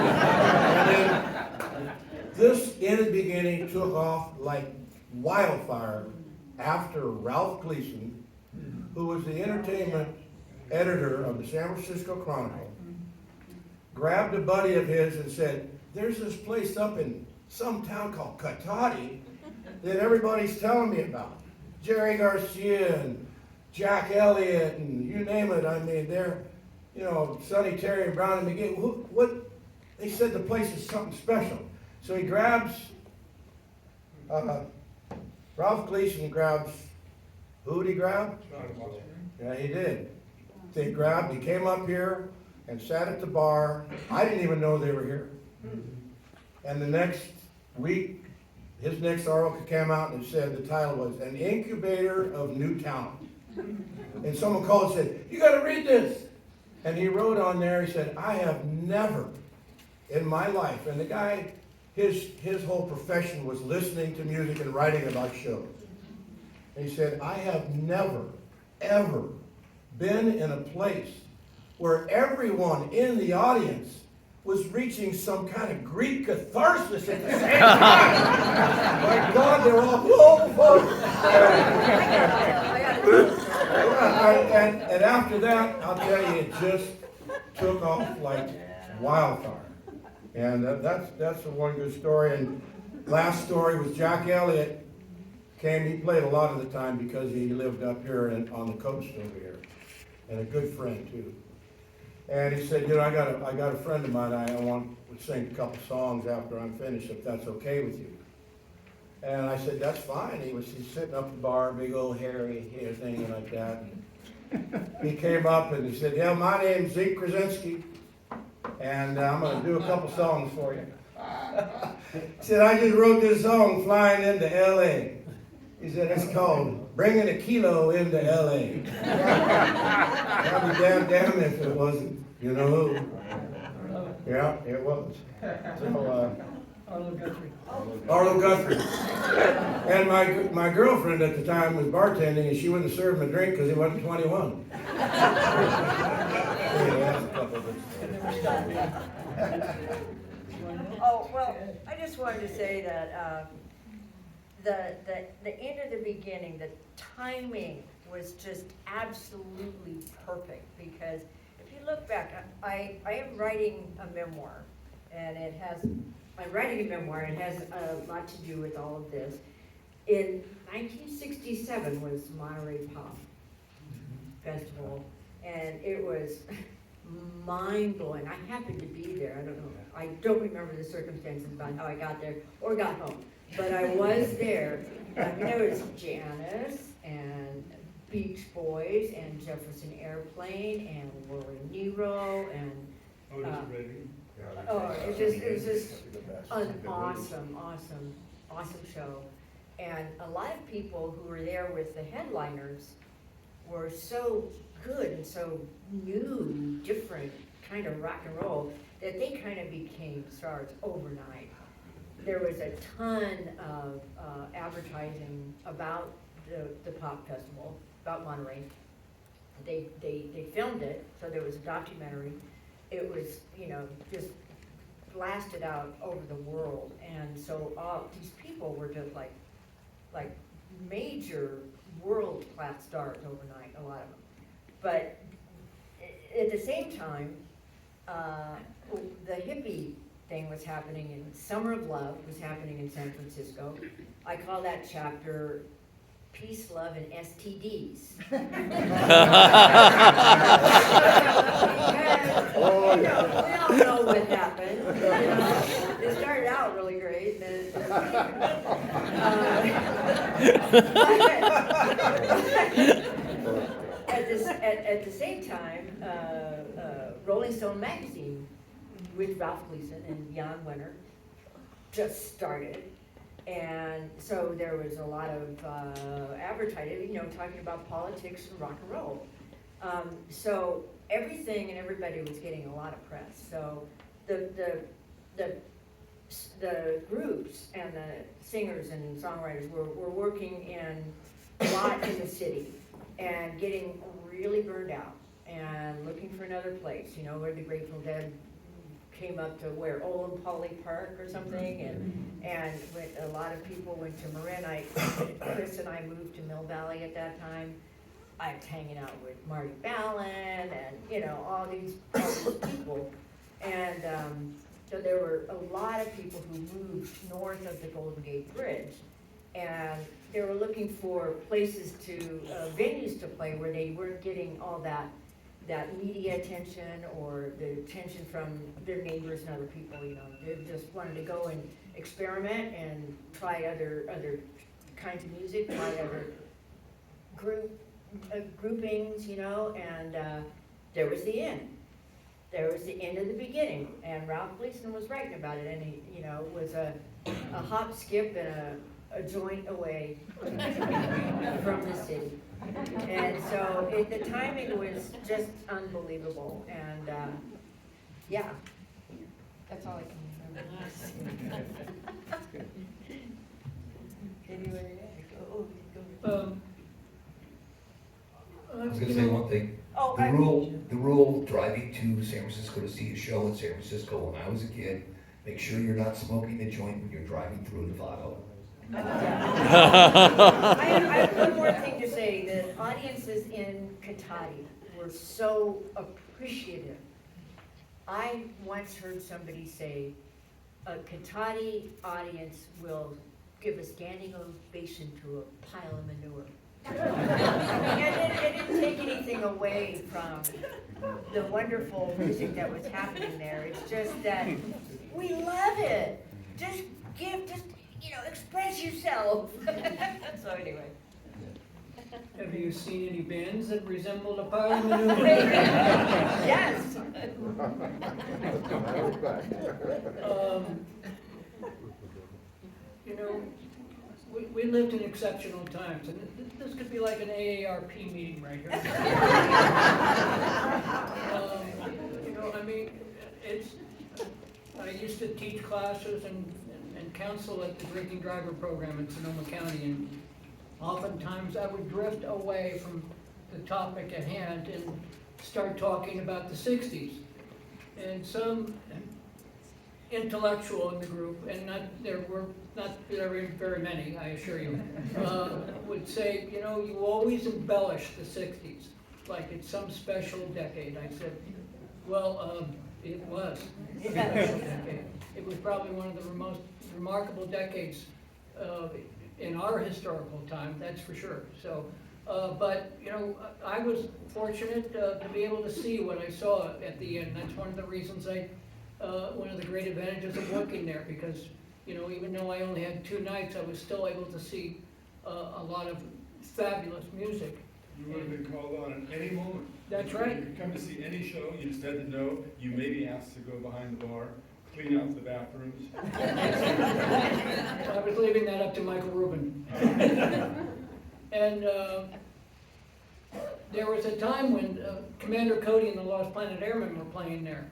then this, in the beginning, took off like wildfire after Ralph Gleason, who was the entertainment editor of the San Francisco Chronicle, grabbed a buddy of his and said, there's this place up in some town called Cotati that everybody's telling me about. Jerry Garcia and Jack Elliott and you name it. I mean, they're, Sonny Terry and Brown and McGee. What? They said the place is something special. So he grabs, Ralph Gleason grabs, who did he grab? Yeah, he did. He came up here and sat at the bar. I didn't even know they were here. And the next week, his next article came out and it said, the title was An Incubator of New Talent. And someone called and said, you gotta read this. And he wrote on there, he said, I have never in my life, and the guy, his whole profession was listening to music and writing about shows. And he said, I have never, ever been in a place where everyone in the audience was reaching some kind of Greek catharsis at the same time. My God, they're all, whoa. And after that, I'll tell you, it just took off like wildfire. And that's one good story. And last story was Jack Elliott came, he played a lot of the time because he lived up here on the coast over here. And a good friend too. And he said, I got a friend of mine I want to sing a couple songs after I'm finished, if that's okay with you. And I said, that's fine. He's sitting up at the bar, big old hairy hair thing like that. And he came up and he said, yeah, my name's Zeke Krasinski, and I'm going to do a couple songs for you. He said, I just wrote this song flying into L.A. He said, it's called Bringing a Kilo into L.A. I'd be damn if it wasn't, you know who. Yeah, it was. So, Arlo Guthrie. And my girlfriend at the time was bartending, and she wouldn't serve him a drink because he wasn't 21.
Oh, well, I just wanted to say that, the end of the beginning, the timing was just absolutely perfect, because if you look back, I am writing a memoir, and I'm writing a memoir, and it has a lot to do with all of this. In 1967 was Monterey Pop Festival, and it was mind-blowing. I happened to be there, I don't remember the circumstances about how I got there or got home, but I was there. I mean, there was Janice and Beach Boys and Jefferson Airplane and Laura Nero and, it was just an awesome show. And a lot of people who were there with the headliners were so good and so new, different kind of rock and roll that they kind of became stars overnight. There was a ton of advertising about the pop festival, about Monterey. They filmed it, so there was a documentary. It was, just blasted out over the world, and so all these people were just like major world-class stars overnight, a lot of them. But at the same time, the hippie thing was happening, and Summer of Love was happening in San Francisco. I call that chapter Peace, Love, and STDs. Because, we all know what happened. It started out really great, and then at the same time, Rolling Stone magazine with Ralph Gleason and Jan Wenner just started. And so there was a lot of advertising, talking about politics and rock and roll. So everything and everybody was getting a lot of press. So the groups and the singers and songwriters were working a lot in the city and getting really burned out and looking for another place, where the Grateful Dead came up to where Olin Poly Park or something, and a lot of people went to Marin. Chris and I moved to Mill Valley at that time. I was hanging out with Marty Ballin and all these people, and so there were a lot of people who moved north of the Golden Gate Bridge, and they were looking for places venues to play where they weren't getting all that media attention or the attention from their neighbors and other people, They just wanted to go and experiment and try other kinds of music, try other groupings, and there was the end. There was the end of the beginning, and Ralph Gleason was writing about it, and he, was a hop, skip, and a joint away from the city. And so the timing was just unbelievable, and yeah, that's all I can remember.
I was gonna say one thing.
Oh,
The rule driving to San Francisco to see a show in San Francisco when I was a kid, make sure you're not smoking the joint when you're driving through Nevada.
I have one more thing to say. The audiences in Cotati were so appreciative. I once heard somebody say, a Cotati audience will give a standing ovation to a pile of manure. And it didn't take anything away from the wonderful music that was happening there. It's just that we love it. Just express yourself. So anyway.
Have you seen any bands that resemble a pile of manure?
Yes.
We lived in exceptional times, and this could be like an AARP meeting right here. I used to teach classes and counsel at the drinking driver program in Sonoma County, and oftentimes I would drift away from the topic at hand and start talking about the 60s. and some intellectual in the group, and there were very many, I assure you, would say, you know, you always embellish the sixties, like it's some special decade. I said, well, it was a special decade. It was probably one of the most remarkable decades in our historical time, that's for sure. So, but, you know, I was fortunate to be able to see what I saw at the end. That's one of the reasons one of the great advantages of working there, because, you know, even though I only had 2 nights, I was still able to see a lot of fabulous music.
You would have been called on at any moment.
That's right.
You could come to see any show, you just had to know, you may be asked to go behind the bar, clean out the bathrooms.
I was leaving that up to Michael Rubin. And there was a time when Commander Cody and the Lost Planet Airmen were playing there.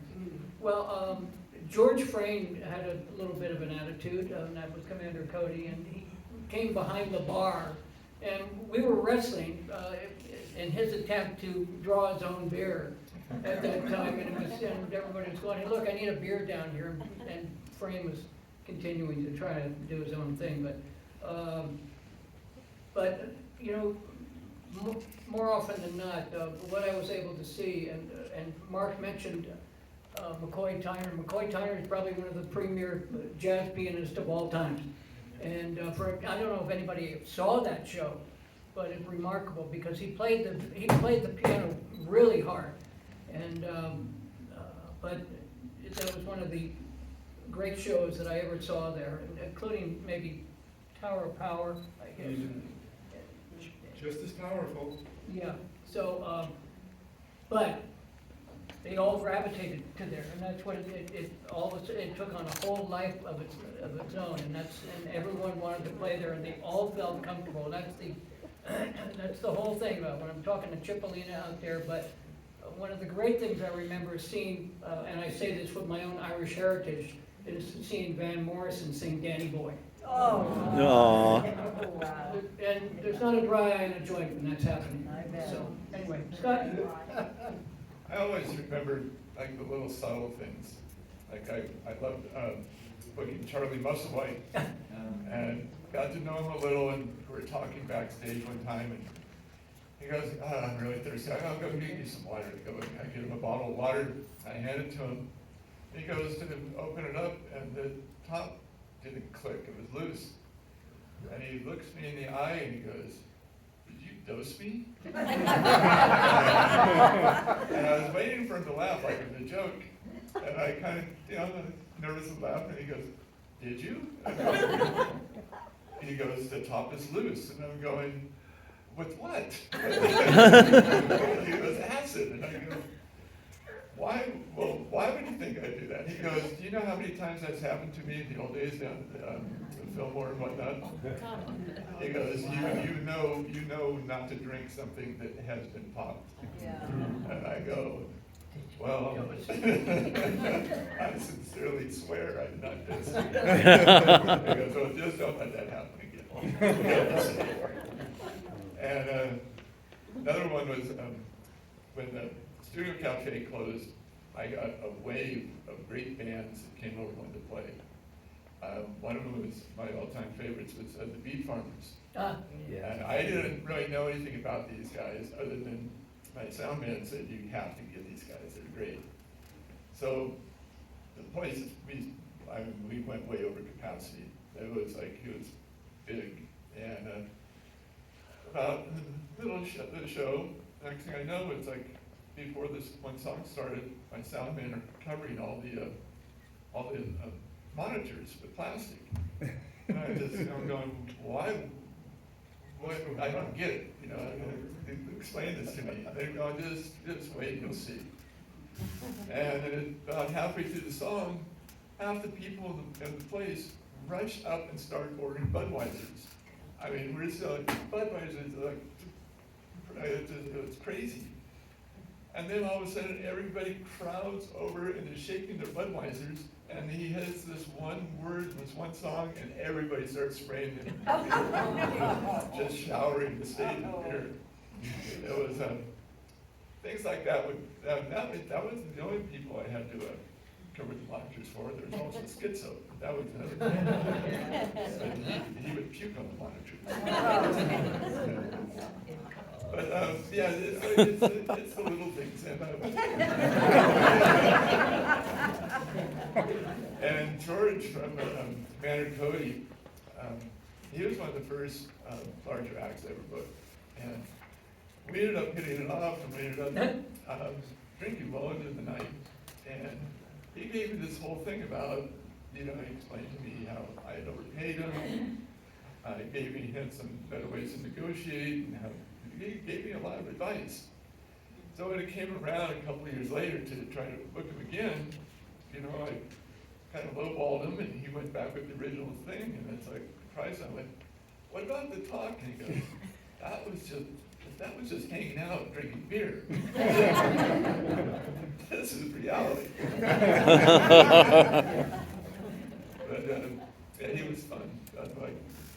Well, George Frayne had a little bit of an attitude, and that was Commander Cody, and he came behind the bar, and we were wrestling in his attempt to draw his own beer at that time, and everybody was going, hey, look, I need a beer down here, and Frayne was continuing to try to do his own thing, but you know, more often than not, what I was able to see, and Mark mentioned McCoy Tyner. McCoy Tyner is probably one of the premier jazz pianists of all times. And I don't know if anybody saw that show, but it's remarkable because he played the piano really hard. And but that was one of the great shows that I ever saw there, including maybe Tower of Power, I guess.
Just as powerful.
Yeah. So, but they all gravitated to there, and that's what it took on a whole life of its own, and everyone wanted to play there, and they all felt comfortable. That's the whole thing about when I'm talking to Cipollina out there. But one of the great things I remember seeing, and I say this with my own Irish heritage, is seeing Van Morrison sing Danny Boy.
Oh.
Aww.
Wow.
And there's not a dry eye in a joint when that's happening.
I bet.
So anyway, Scott.
I always remember like the little subtle things. Like I loved booking Charlie Musselwhite, and got to know him a little, and we were talking backstage one time, and he goes, I'm really thirsty. I'll go get you some water. I get him a bottle of water. I hand it to him. He goes to open it up, and the top didn't click. It was loose. And he looks me in the eye, and he goes, did you dose me? And I was waiting for him to laugh like it was a joke. And I kind of, you know, nervous and laughed, and he goes, did you? And he goes, the top is loose. And I'm going, with what? He goes, acid. And I go, why? Well, why would you think I'd do that? He goes, do you know how many times that's happened to me in the old days down in Fillmore and whatnot? He goes, you know not to drink something that has been popped.
Yeah.
And I go, well, I sincerely swear I did not do it. He goes, well, just don't let that happen again. And another one was when the Studio Cafe closed, I got a wave of great bands that came over wanted to play. One of them was my all-time favorites was the Beat Farmers. And I didn't really know anything about these guys other than my sound man said, you have to get these guys, they're great. So the place, we went way over capacity. It was big. And about in the middle of the show, next thing I know, it's like before this one song started, my sound men are covering all the monitors with plastic. And I'm going, why? I don't get it, you know, explain this to me. They're going, just wait, you'll see. And then about halfway through the song, half the people in the place rushed up and started ordering Budweisers. I mean, we're selling Budweisers, like, it's crazy. And then all of a sudden, everybody crowds over and is shaking their Budweisers, and he has this one word, this one song, and everybody starts spraying him. Just showering the stage with beer. It was things like that would, that wasn't the only people I had to cover the monitors for. There was also Schizo. That was, he would puke on the monitor. But, yeah, it's the little things. And George from Commander Cody, he was one of the first larger acts I ever booked. And we ended up hitting it off, and we ended up drinking well into the night. And he gave me this whole thing about, you know, he explained to me how I had overpaid him. He had some better ways to negotiate, and how he gave me a lot of advice. So when it came around a couple of years later to try to book him again, you know, I kind of lowballed him, and he went back with the original thing, and it's like, price. I went, what about the talk? And he goes, that was just hanging out and drinking beer. This is reality. But yeah, he was fun.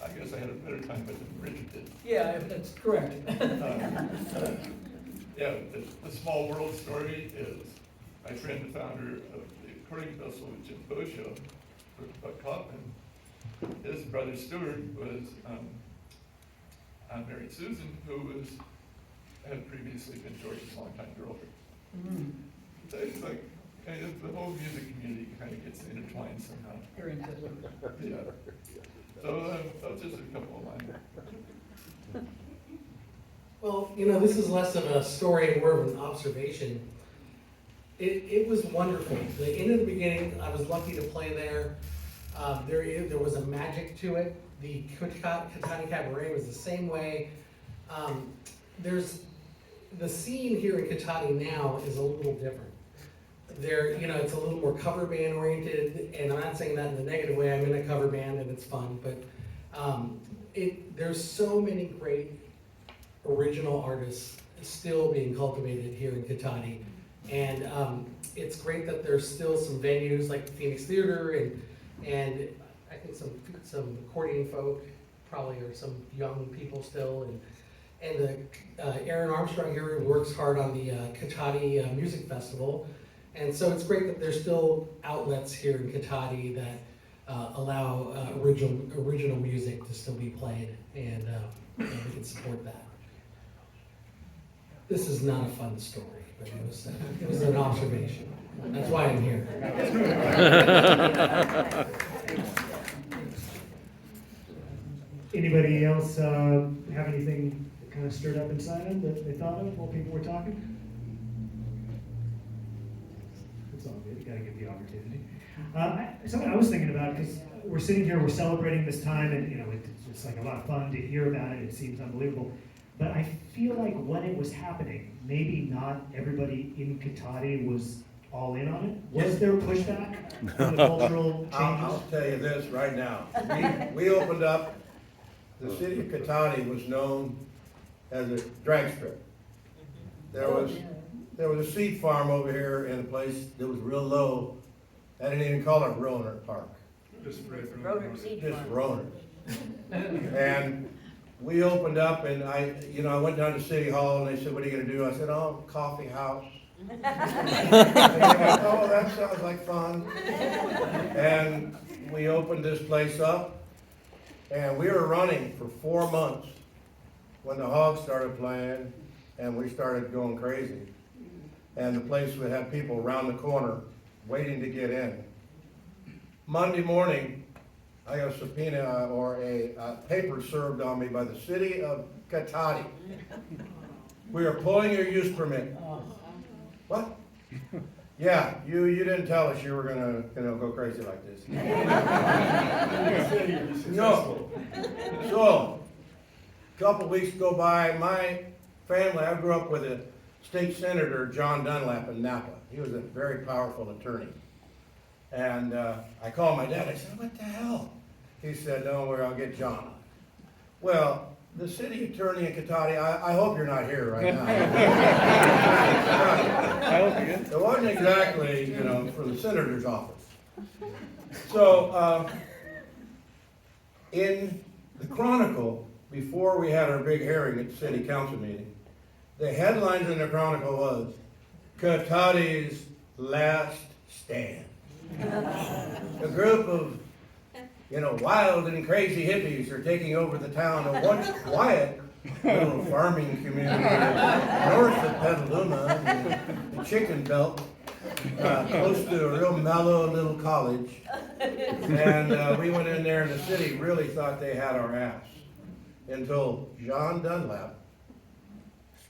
I guess I had a better time with him than Richard did.
Yeah, that's correct.
Yeah, the small world story is my friend, the founder of the Recording Festival with Jim Bosho, Buck Kaufman. His brother Stuart was married Susan, who had previously been George's longtime girlfriend.
Mm.
So it's like, kind of, the whole music community kind of gets intertwined somehow.
Very interesting.
Yeah. So that's just a couple of lines.
Well, you know, this is less of a story and more of an observation. It was wonderful. In the beginning, I was lucky to play there. There was a magic to it. The Cotati Cabaret was the same way. There's the scene here in Cotati now is a little different. You know, it's a little more cover band oriented, and I'm not saying that in a negative way. I'm in a cover band and it's fun, but there's so many great original artists still being cultivated here in Cotati, and it's great that there's still some venues like the Phoenix Theater and I think some accordion folk probably, or some young people still, and Aaron Armstrong here works hard on the Cotati Music Festival. And so it's great that there's still outlets here in Cotati that allow original music to still be played, and we can support that. This is not a fun story, but it was an observation. That's why I'm here.
Anybody else have anything that kind of stirred up inside them that they thought of while people were talking? It's all good. You got to give the opportunity. Something I was thinking about, because we're sitting here, we're celebrating this time, and you know, it's like a lot of fun to hear about it. It seems unbelievable. But I feel like when it was happening, maybe not everybody in Cotati was all in on it. Was there pushback from the cultural changes?
I'll tell you this right now. We opened up, the city of Cotati was known as a drag strip. There was a seed farm over here in a place that was real low. I didn't even call it Roner Park.
Just right from
Roner Seed
Just
Farm.
Roner. And we opened up, and I went down to City Hall, and they said, what are you gonna do? I said, oh, coffee house. And they went, oh, that sounds like fun. And we opened this place up, and we were running for 4 months when the Hogs started playing, and we started going crazy. And the place would have people around the corner waiting to get in. Monday morning, I got a subpoena or a paper served on me by the city of Cotati. We are pulling your use permit. What? Yeah, you didn't tell us you were gonna go crazy like this. No. So, a couple weeks go by, my family, I grew up with a state senator, John Dunlap in Napa. He was a very powerful attorney. And I called my dad, I said, what the hell? He said, don't worry, I'll get John. Well, the city attorney in Cotati, I hope you're not here right now. It wasn't exactly, from the senator's office. So, in the Chronicle, before we had our big hearing at the city council meeting, the headlines in the Chronicle was, Cotati's last stand. A group of, wild and crazy hippies are taking over the town of once quiet little farming community north of Petaluma, the Chicken Belt, close to a real mellow little college. And we went in there and the city really thought they had our ass until John Dunlap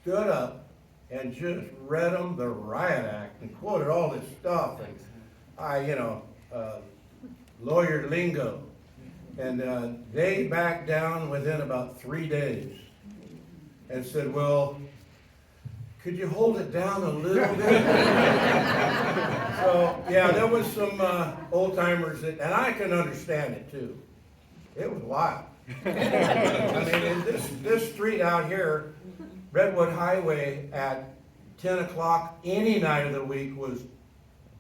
stood up and just read them the riot act and quoted all this stuff and lawyer lingo. And they backed down within about 3 days and said, well, could you hold it down a little bit? So, yeah, there was some old timers that, and I can understand it too. It was wild. I mean, in this street out here, Redwood Highway at 10 o'clock any night of the week was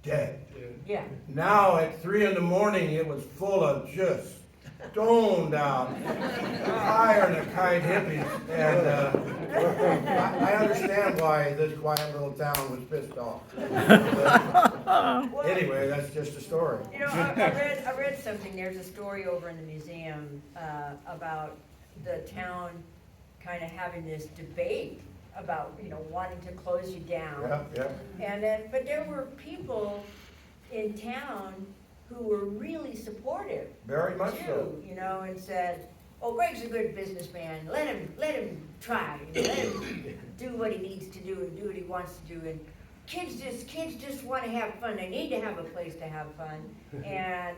dead.
Yeah.
Now at 3 in the morning, it was full of just stoned out, higher than a kite hippies. And I understand why this quiet little town was pissed off. But anyway, that's just a story.
I read something, there's a story over in the museum about the town kind of having this debate about, wanting to close you down.
Yeah.
And then, but there were people in town who were really supportive
Very much so.
too, and said, oh, Greg's a good businessman, let him try, let him do what he needs to do and do what he wants to do. And kids just want to have fun, they need to have a place to have fun. And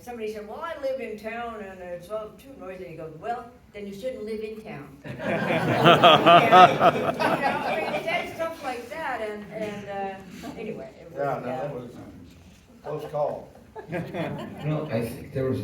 somebody said, well, I live in town and it's all too noisy. And he goes, well, then you shouldn't live in town. And, it said stuff like that, and anyway. It was,
Yeah, no, that was a close call.
I think there was